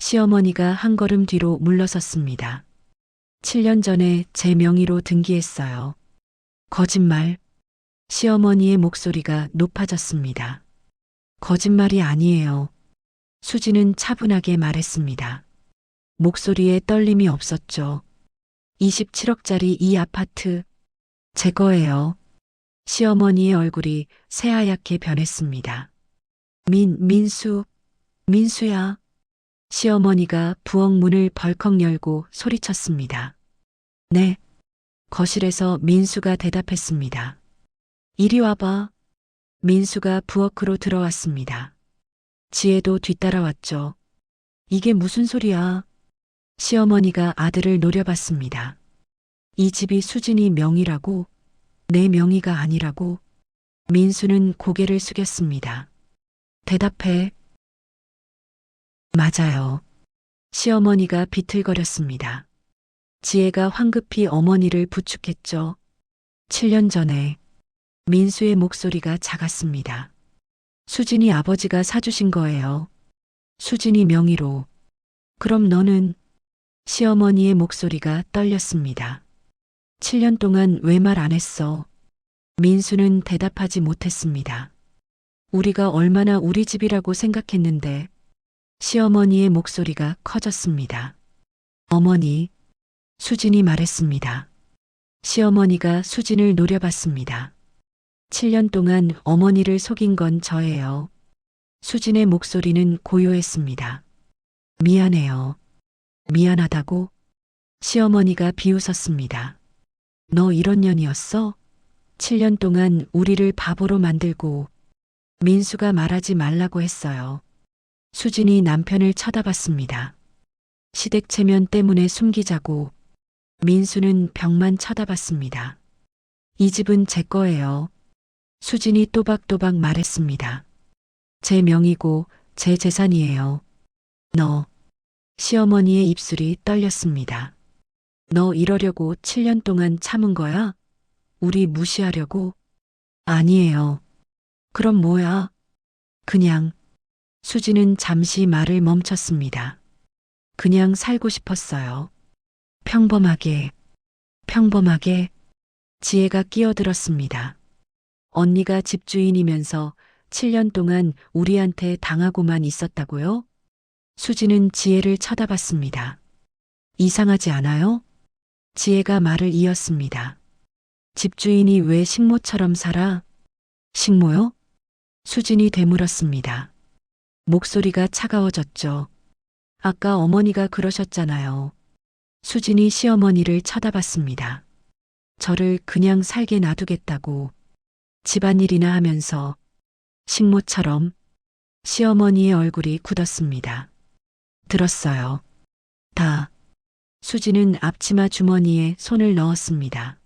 시어머니가 한 걸음 뒤로 물러섰습니다. 7년 전에 제 명의로 등기했어요. 거짓말. 시어머니의 목소리가 높아졌습니다. 거짓말이 아니에요. 수지는 차분하게 말했습니다. 목소리에 떨림이 없었죠. 27억짜리 이 아파트, 제 거예요. 시어머니의 얼굴이 새하얗게 변했습니다. 민수야. 시어머니가 부엌 문을 벌컥 열고 소리쳤습니다. 네. 거실에서 민수가 대답했습니다. 이리 와봐. 민수가 부엌으로 들어왔습니다. 지혜도 뒤따라왔죠. 이게 무슨 소리야? 시어머니가 아들을 노려봤습니다. 이 집이 수진이 명의라고? 내 명의가 아니라고? 민수는 고개를 숙였습니다. 대답해. 맞아요. 시어머니가 비틀거렸습니다. 지혜가 황급히 어머니를 부축했죠. 7년 전에. 민수의 목소리가 작았습니다. 수진이 아버지가 사주신 거예요. 수진이 명의로. 그럼 너는? 시어머니의 목소리가 떨렸습니다. 7년 동안 왜 말 안 했어? 민수는 대답하지 못했습니다. 우리가 얼마나 우리 집이라고 생각했는데. 시어머니의 목소리가 커졌습니다. 어머니, 수진이 말했습니다. 시어머니가 수진을 노려봤습니다. 7년 동안 어머니를 속인 건 저예요. 수진의 목소리는 고요했습니다. 미안해요. 미안하다고? 시어머니가 비웃었습니다. 너 이런 년이었어? 7년 동안 우리를 바보로 만들고 민수가 말하지 말라고 했어요. 수진이 남편을 쳐다봤습니다. 시댁 체면 때문에 숨기자고. 민수는 벽만 쳐다봤습니다. 이 집은 제 거예요. 수진이 또박또박 말했습니다. 제 명의고 제 재산이에요. 너. 시어머니의 입술이 떨렸습니다. 너 이러려고 7년 동안 참은 거야? 우리 무시하려고? 아니에요. 그럼 뭐야? 그냥. 수지는 잠시 말을 멈췄습니다. 그냥 살고 싶었어요. 평범하게. 지혜가 끼어들었습니다. 언니가 집주인이면서 7년 동안 우리한테 당하고만 있었다고요? 수지는 지혜를 쳐다봤습니다. 이상하지 않아요? 지혜가 말을 이었습니다. 집주인이 왜 식모처럼 살아? 식모요? 수진이 되물었습니다. 목소리가 차가워졌죠. 아까 어머니가 그러셨잖아요. 수진이 시어머니를 쳐다봤습니다. 저를 그냥 살게 놔두겠다고. 집안일이나 하면서 식모처럼 시어머니의 얼굴이 굳었습니다. 들었어요. 다. 수지는 앞치마 주머니에 손을 넣었습니다.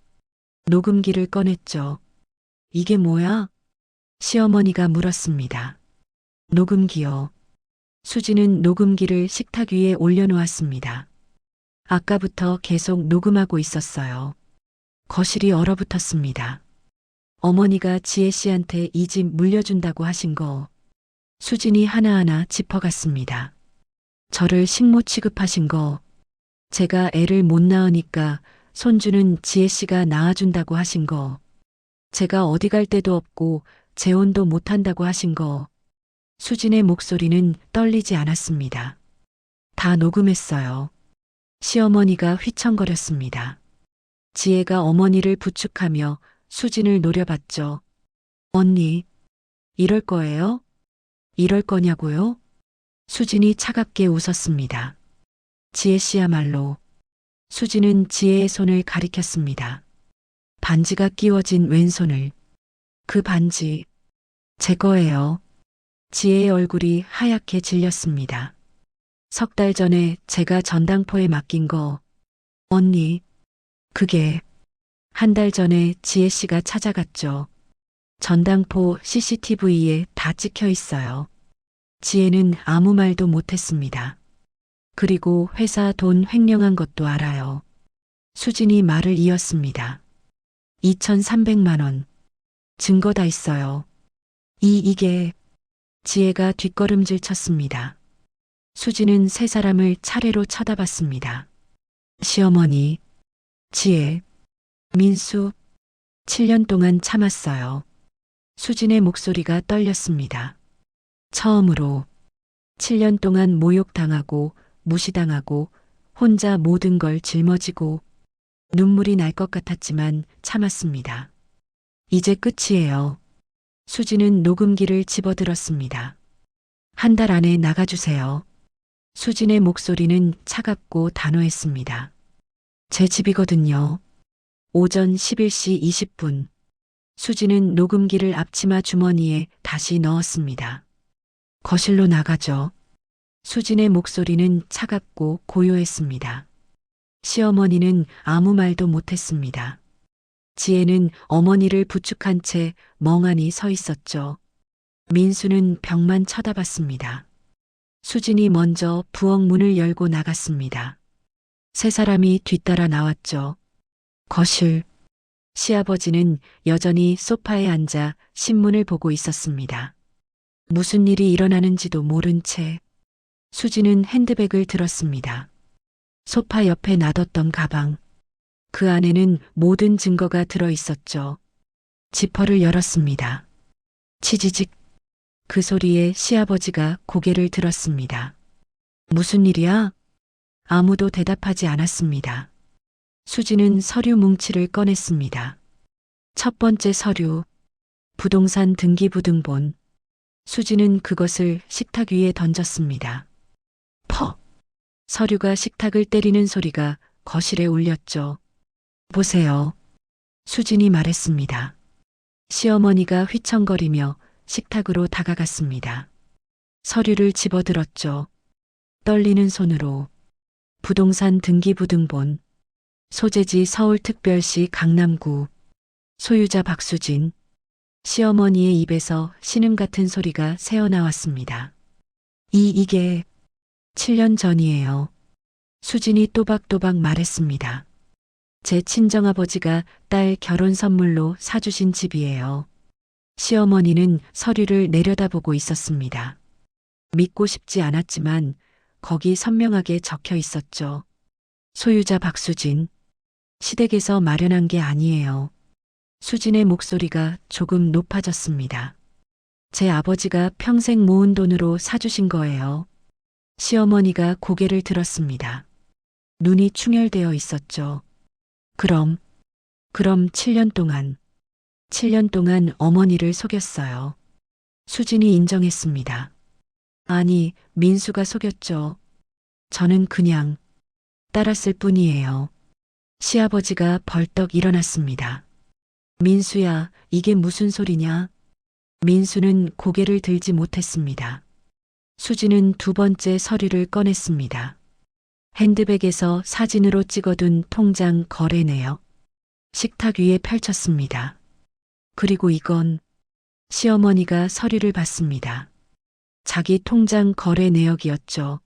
녹음기를 꺼냈죠. 이게 뭐야? 시어머니가 물었습니다. 녹음기요. 수지는 녹음기를 식탁 위에 올려놓았습니다. 아까부터 계속 녹음하고 있었어요. 거실이 얼어붙었습니다. 어머니가 지혜 씨한테 이 집 물려준다고 하신 거 수진이 하나하나 짚어갔습니다. 저를 식모 취급하신 거, 제가 애를 못 낳으니까 손주는 지혜 씨가 낳아준다고 하신 거, 제가 어디 갈 데도 없고 재혼도 못한다고 하신 거, 수진의 목소리는 떨리지 않았습니다. 다 녹음했어요. 시어머니가 휘청거렸습니다. 지혜가 어머니를 부축하며 수진을 노려봤죠. 언니, 이럴 거예요? 이럴 거냐고요? 수진이 차갑게 웃었습니다. 지혜 씨야말로. 수진은 지혜의 손을 가리켰습니다. 반지가 끼워진 왼손을. 그 반지, 제 거예요. 지혜의 얼굴이 하얗게 질렸습니다. 석 달 전에 제가 전당포에 맡긴 거, 언니, 그게 한 달 전에 지혜 씨가 찾아갔죠. 전당포 CCTV에 다 찍혀 있어요. 지혜는 아무 말도 못했습니다. 그리고 회사 돈 횡령한 것도 알아요. 수진이 말을 이었습니다. 2,300만 원. 증거 다 있어요. 이게 지혜가 뒷걸음질 쳤습니다. 수진은 세 사람을 차례로 쳐다봤습니다. 시어머니, 지혜, 민수, 7년 동안 참았어요. 수진의 목소리가 떨렸습니다. 처음으로 7년 동안 모욕당하고 무시당하고 혼자 모든 걸 짊어지고 눈물이 날 것 같았지만 참았습니다. 이제 끝이에요. 수진은 녹음기를 집어들었습니다. 한 달 안에 나가주세요. 수진의 목소리는 차갑고 단호했습니다. 제 집이거든요. 오전 11시 20분. 수진은 녹음기를 앞치마 주머니에 다시 넣었습니다. 거실로 나가죠. 수진의 목소리는 차갑고 고요했습니다. 시어머니는 아무 말도 못했습니다. 지혜는 어머니를 부축한 채 멍하니 서 있었죠. 민수는 벽만 쳐다봤습니다. 수진이 먼저 부엌 문을 열고 나갔습니다. 세 사람이 뒤따라 나왔죠. 거실. 시아버지는 여전히 소파에 앉아 신문을 보고 있었습니다. 무슨 일이 일어나는지도 모른 채 수진은 핸드백을 들었습니다. 소파 옆에 놔뒀던 가방. 그 안에는 모든 증거가 들어 있었죠. 지퍼를 열었습니다. 치지직. 그 소리에 시아버지가 고개를 들었습니다. 무슨 일이야? 아무도 대답하지 않았습니다. 수진은 서류 뭉치를 꺼냈습니다. 첫 번째 서류. 부동산 등기부등본. 수진은 그것을 식탁 위에 던졌습니다. 퍽! 서류가 식탁을 때리는 소리가 거실에 울렸죠. 보세요. 수진이 말했습니다. 시어머니가 휘청거리며 식탁으로 다가갔습니다. 서류를 집어들었죠. 떨리는 손으로. 부동산 등기부등본. 소재지 서울특별시 강남구. 소유자 박수진. 시어머니의 입에서 신음 같은 소리가 새어나왔습니다. 이게 7년 전이에요. 수진이 또박또박 말했습니다. 제 친정아버지가 딸 결혼 선물로 사주신 집이에요. 시어머니는 서류를 내려다보고 있었습니다. 믿고 싶지 않았지만 거기 선명하게 적혀 있었죠. 소유자 박수진. 시댁에서 마련한 게 아니에요. 수진의 목소리가 조금 높아졌습니다. 제 아버지가 평생 모은 돈으로 사주신 거예요. 시어머니가 고개를 들었습니다. 눈이 충혈되어 있었죠. 그럼 7년 동안 어머니를 속였어요. 수진이 인정했습니다. 아니, 민수가 속였죠. 저는 그냥 따랐을 뿐이에요. 시아버지가 벌떡 일어났습니다. 민수야, 이게 무슨 소리냐? 민수는 고개를 들지 못했습니다. 수지는 두 번째 서류를 꺼냈습니다. 핸드백에서 사진으로 찍어둔 통장 거래 내역. 식탁 위에 펼쳤습니다. 그리고 이건 시어머니가 서류를 받습니다. 자기 통장 거래 내역이었죠.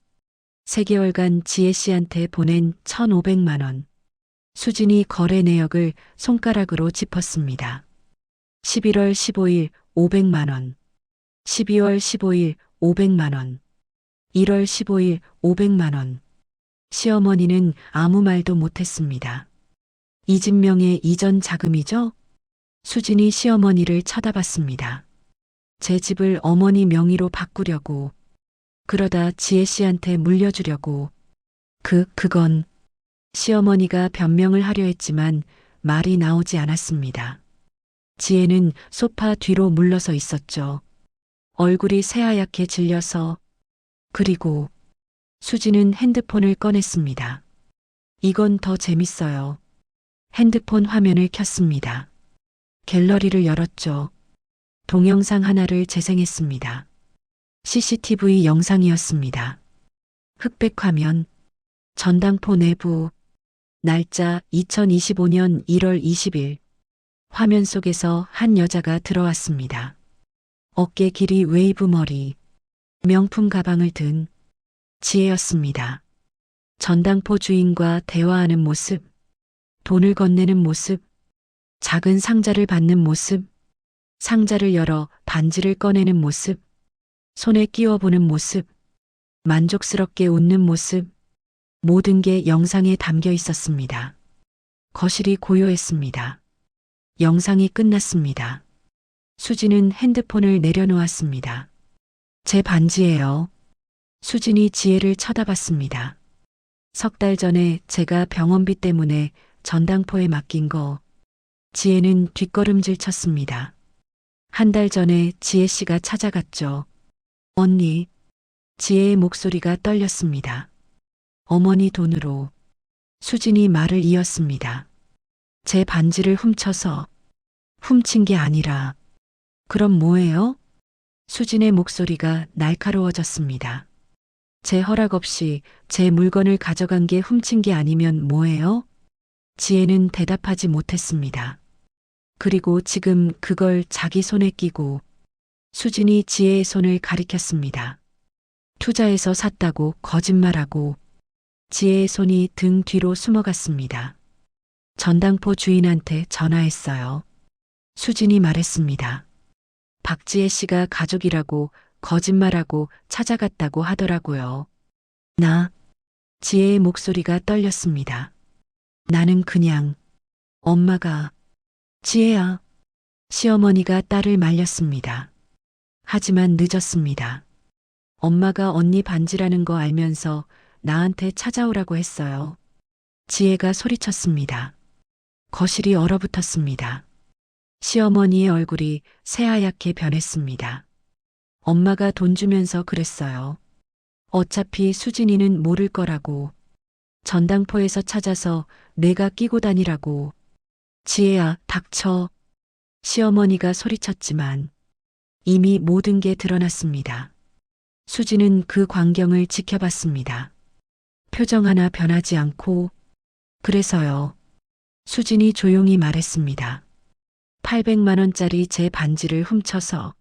3개월간 지혜 씨한테 보낸 1,500만 원. 수진이 거래 내역을 손가락으로 짚었습니다. 11월 15일 500만 원. 12월 15일 500만 원. 1월 15일 500만 원. 시어머니는 아무 말도 못했습니다. 이 집 명의 이전 자금이죠? 수진이 시어머니를 쳐다봤습니다. 제 집을 어머니 명의로 바꾸려고, 그러다 지혜 씨한테 물려주려고. 그건 시어머니가 변명을 하려 했지만 말이 나오지 않았습니다. 지혜는 소파 뒤로 물러서 있었죠. 얼굴이 새하얗게 질려서. 그리고 수지는 핸드폰을 꺼냈습니다. 이건 더 재밌어요. 핸드폰 화면을 켰습니다. 갤러리를 열었죠. 동영상 하나를 재생했습니다. CCTV 영상이었습니다. 흑백 화면, 전당포 내부, 날짜 2025년 1월 20일. 화면 속에서 한 여자가 들어왔습니다. 어깨 길이 웨이브 머리, 명품 가방을 든 지혜였습니다. 전당포 주인과 대화하는 모습, 돈을 건네는 모습, 작은 상자를 받는 모습, 상자를 열어 반지를 꺼내는 모습, 손에 끼워보는 모습, 만족스럽게 웃는 모습, 모든 게 영상에 담겨 있었습니다. 거실이 고요했습니다. 영상이 끝났습니다. 수진은 핸드폰을 내려놓았습니다. 제 반지예요. 수진이 지혜를 쳐다봤습니다. 3달 전에 제가 병원비 때문에 전당포에 맡긴 거. 지혜는 뒷걸음질 쳤습니다. 1달 전에 지혜 씨가 찾아갔죠. 언니. 지혜의 목소리가 떨렸습니다. 어머니 돈으로. 수진이 말을 이었습니다. 제 반지를 훔쳐서. 훔친 게 아니라. 그럼 뭐예요? 수진의 목소리가 날카로워졌습니다. 제 허락 없이 제 물건을 가져간 게 훔친 게 아니면 뭐예요? 지혜는 대답하지 못했습니다. 그리고 지금 그걸 자기 손에 끼고. 수진이 지혜의 손을 가리켰습니다. 투자해서 샀다고 거짓말하고. 지혜의 손이 등 뒤로 숨어갔습니다. 전당포 주인한테 전화했어요. 수진이 말했습니다. 박지혜 씨가 가족이라고 거짓말하고 찾아갔다고 하더라고요. 지혜의 목소리가 떨렸습니다. 나는 그냥 엄마가. 지혜야. 시어머니가 딸을 말렸습니다. 하지만 늦었습니다. 엄마가 언니 반지라는 거 알면서 나한테 찾아오라고 했어요. 지혜가 소리쳤습니다. 거실이 얼어붙었습니다. 시어머니의 얼굴이 새하얗게 변했습니다. 엄마가 돈 주면서 그랬어요. 어차피 수진이는 모를 거라고. 전당포에서 찾아서 내가 끼고 다니라고. 지혜야, 닥쳐. 시어머니가 소리쳤지만 이미 모든 게 드러났습니다. 수진은 그 광경을 지켜봤습니다. 표정 하나 변하지 않고. 그래서요. 수진이 조용히 말했습니다. 800만 원짜리 제 반지를 훔쳐서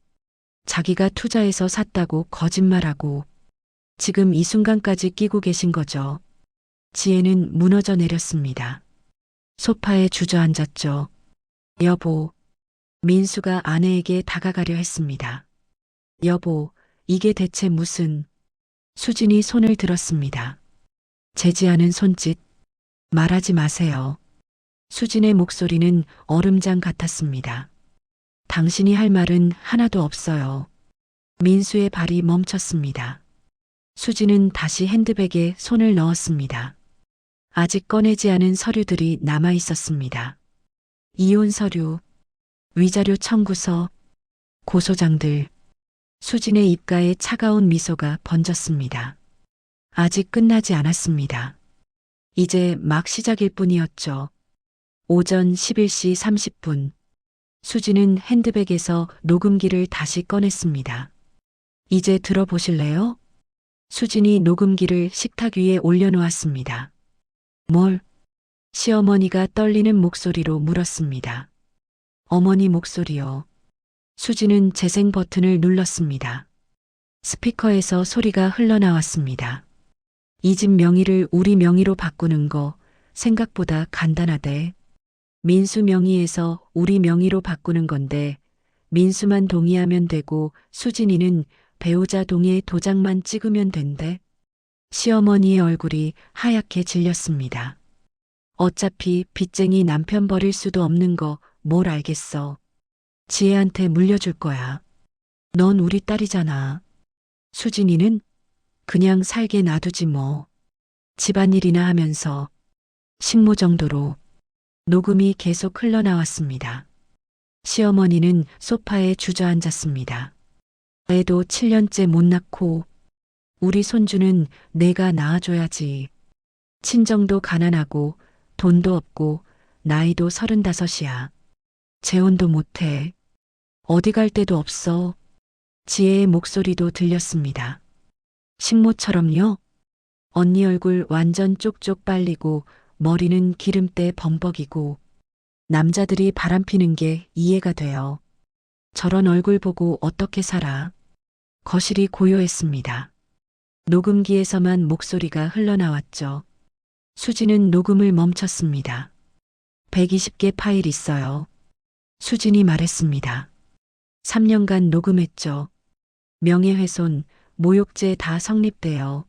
자기가 투자해서 샀다고 거짓말하고 지금 이 순간까지 끼고 계신 거죠. 지혜는 무너져 내렸습니다. 소파에 주저앉았죠. 여보. 민수가 아내에게 다가가려 했습니다. 여보, 이게 대체 무슨. 수진이 손을 들었습니다. 제지하는 손짓. 말하지 마세요. 수진의 목소리는 얼음장 같았습니다. 당신이 할 말은 하나도 없어요. 민수의 발이 멈췄습니다. 수진은 다시 핸드백에 손을 넣었습니다. 아직 꺼내지 않은 서류들이 남아 있었습니다. 이혼 서류, 위자료 청구서, 고소장들. 수진의 입가에 차가운 미소가 번졌습니다. 아직 끝나지 않았습니다. 이제 막 시작일 뿐이었죠. 오전 11시 30분. 수지는 핸드백에서 녹음기를 다시 꺼냈습니다. 이제 들어보실래요? 수진이 녹음기를 식탁 위에 올려놓았습니다. 뭘? 시어머니가 떨리는 목소리로 물었습니다. 어머니 목소리요. 수지는 재생 버튼을 눌렀습니다. 스피커에서 소리가 흘러나왔습니다. 이 집 명의를 우리 명의로 바꾸는 거 생각보다 간단하대. 민수 명의에서 우리 명의로 바꾸는 건데 민수만 동의하면 되고 수진이는 배우자 동의 도장만 찍으면 된대. 시어머니의 얼굴이 하얗게 질렸습니다. 어차피 빚쟁이 남편 버릴 수도 없는 거 뭘 알겠어. 지혜한테 물려줄 거야. 넌 우리 딸이잖아. 수진이는 그냥 살게 놔두지 뭐. 집안일이나 하면서 식모 정도로. 녹음이 계속 흘러나왔습니다. 시어머니는 소파에 주저앉았습니다. 애도 7년째 못 낳고 우리 손주는 내가 낳아줘야지. 친정도 가난하고 돈도 없고 나이도 35이야. 재혼도 못해. 어디 갈 데도 없어. 지혜의 목소리도 들렸습니다. 식모처럼요? 언니 얼굴 완전 쪽쪽 빨리고 머리는 기름때 범벅이고 남자들이 바람피는 게 이해가 돼요. 저런 얼굴 보고 어떻게 살아? 거실이 고요했습니다. 녹음기에서만 목소리가 흘러나왔죠. 수진은 녹음을 멈췄습니다. 120개 파일 있어요. 수진이 말했습니다. 3년간 녹음했죠. 명예훼손, 모욕죄 다 성립돼요.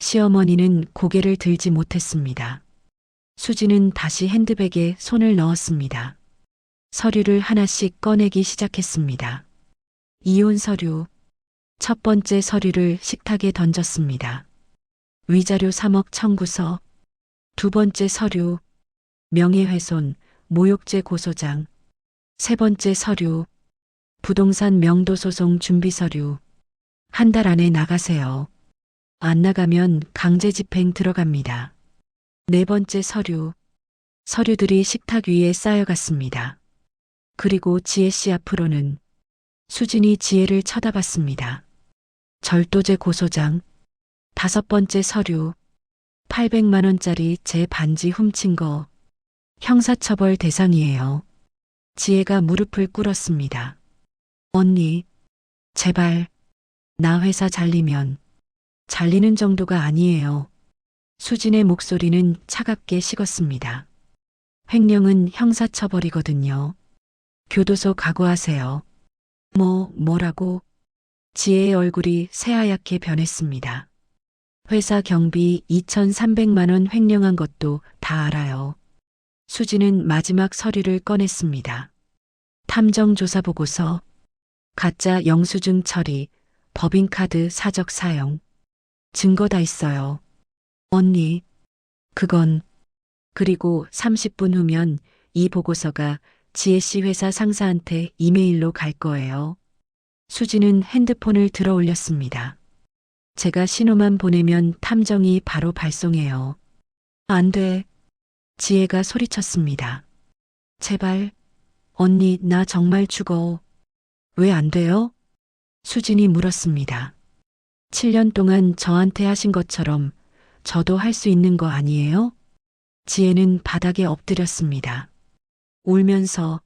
시어머니는 고개를 들지 못했습니다. 수진은 다시 핸드백에 손을 넣었습니다. 서류를 하나씩 꺼내기 시작했습니다. 이혼 서류. 첫 번째 서류를 식탁에 던졌습니다. 위자료 3억 청구서. 두 번째 서류. 명예훼손, 모욕죄 고소장. 세 번째 서류. 부동산 명도소송 준비 서류. 한 달 안에 나가세요. 안 나가면 강제 집행 들어갑니다. 네 번째 서류. 서류들이 식탁 위에 쌓여갔습니다. 그리고 지혜 씨 앞으로는 수진이 지혜를 쳐다봤습니다. 절도죄 고소장. 다섯 번째 서류. 800만 원짜리 제 반지 훔친 거. 형사처벌 대상이에요. 지혜가 무릎을 꿇었습니다. 언니, 제발, 나 회사 잘리면 잘리는 정도가 아니에요. 수진의 목소리는 차갑게 식었습니다. 횡령은 형사처벌이거든요. 교도소 각오하세요. 뭐라고? 지혜의 얼굴이 새하얗게 변했습니다. 회사 경비 2,300만 원 횡령한 것도 다 알아요. 수진은 마지막 서류를 꺼냈습니다. 탐정조사 보고서, 가짜 영수증 처리, 법인카드 사적 사용. 증거 다 있어요. 언니, 그건. 그리고 30분 후면 이 보고서가 지혜 씨 회사 상사한테 이메일로 갈 거예요. 수진은 핸드폰을 들어 올렸습니다. 제가 신호만 보내면 탐정이 바로 발송해요. 안 돼. 지혜가 소리쳤습니다. 제발, 언니, 나 정말 죽어. 왜 안 돼요? 수진이 물었습니다. 7년 동안 저한테 하신 것처럼 저도 할 수 있는 거 아니에요? 지혜는 바닥에 엎드렸습니다. 울면서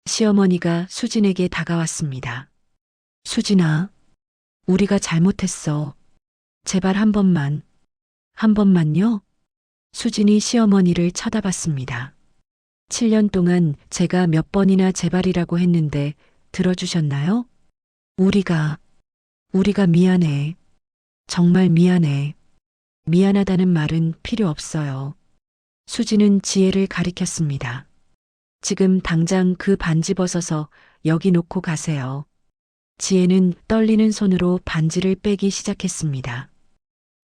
시어머니가 수진에게 다가왔습니다. 수진아, 우리가 잘못했어. 제발 한 번만. 한 번만요? 수진이 시어머니를 쳐다봤습니다. 7년 동안 제가 몇 번이나 제발이라고 했는데 들어주셨나요? 우리가 미안해. 정말 미안해. 미안하다는 말은 필요 없어요. 수지는 지혜를 가리켰습니다. 지금 당장 그 반지 벗어서 여기 놓고 가세요. 지혜는 떨리는 손으로 반지를 빼기 시작했습니다.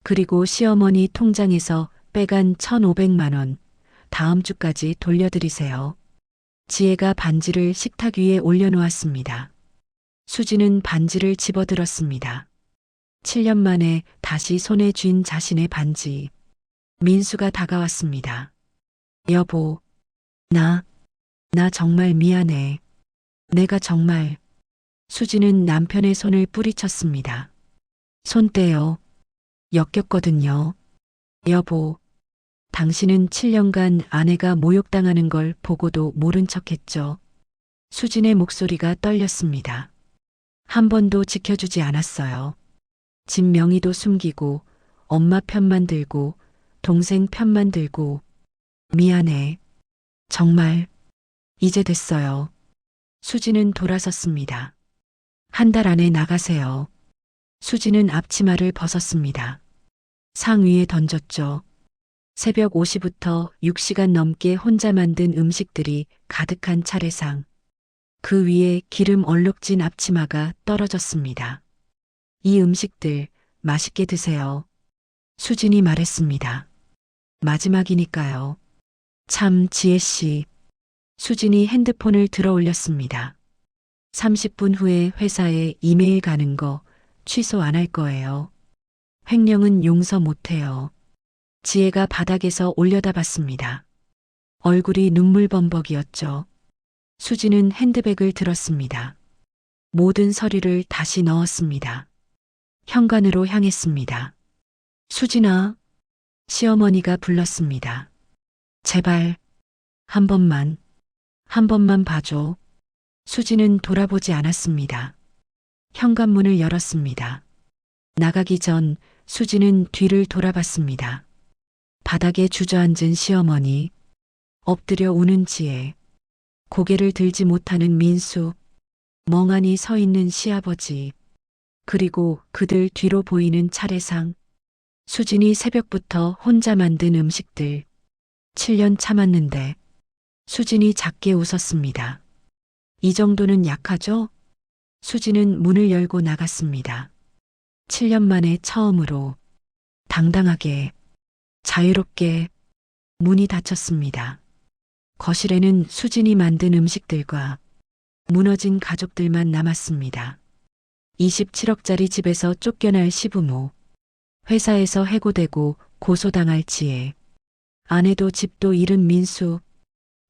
그리고 시어머니 통장에서 빼간 1,500만 원, 다음 주까지 돌려드리세요. 지혜가 반지를 식탁 위에 올려놓았습니다. 수지는 반지를 집어들었습니다. 7년 만에 다시 손에 쥔 자신의 반지. 민수가 다가왔습니다. 여보, 나 정말 미안해. 내가 정말. 수지는 남편의 손을 뿌리쳤습니다. 손 떼요. 역겹거든요. 여보, 당신은 7년간 아내가 모욕당하는 걸 보고도 모른 척했죠. 수진의 목소리가 떨렸습니다. 한 번도 지켜주지 않았어요. 집 명의도 숨기고 엄마 편만 들고 동생 편만 들고. 미안해. 정말. 이제 됐어요. 수지는 돌아섰습니다. 한 달 안에 나가세요. 수지는 앞치마를 벗었습니다. 상 위에 던졌죠. 새벽 5시부터 6시간 넘게 혼자 만든 음식들이 가득한 차례상. 그 위에 기름 얼룩진 앞치마가 떨어졌습니다. 이 음식들 맛있게 드세요. 수진이 말했습니다. 마지막이니까요. 참, 지혜씨. 수진이 핸드폰을 들어 올렸습니다. 30분 후에 회사에 이메일 가는 거 취소 안 할 거예요. 횡령은 용서 못해요. 지혜가 바닥에서 올려다 봤습니다. 얼굴이 눈물범벅이었죠. 수지는 핸드백을 들었습니다. 모든 서류를 다시 넣었습니다. 현관으로 향했습니다. 수진아, 시어머니가 불렀습니다. 제발, 한 번만 봐줘. 수지는 돌아보지 않았습니다. 현관문을 열었습니다. 나가기 전 수지는 뒤를 돌아봤습니다. 바닥에 주저앉은 시어머니, 엎드려 우는 지혜, 고개를 들지 못하는 민수, 멍하니 서 있는 시아버지, 그리고 그들 뒤로 보이는 차례상. 수진이 새벽부터 혼자 만든 음식들. 7년 참았는데. 수진이 작게 웃었습니다. 이 정도는 약하죠? 수진은 문을 열고 나갔습니다. 7년 만에 처음으로 당당하게, 자유롭게. 문이 닫혔습니다. 거실에는 수진이 만든 음식들과 무너진 가족들만 남았습니다. 27억짜리 집에서 쫓겨날 시부모, 회사에서 해고되고 고소당할 지혜, 아내도 집도 잃은 민수,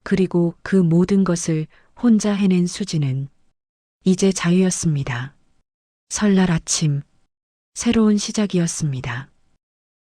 그리고 그 모든 것을 혼자 해낸 수지는 이제 자유였습니다. 설날 아침, 새로운 시작이었습니다.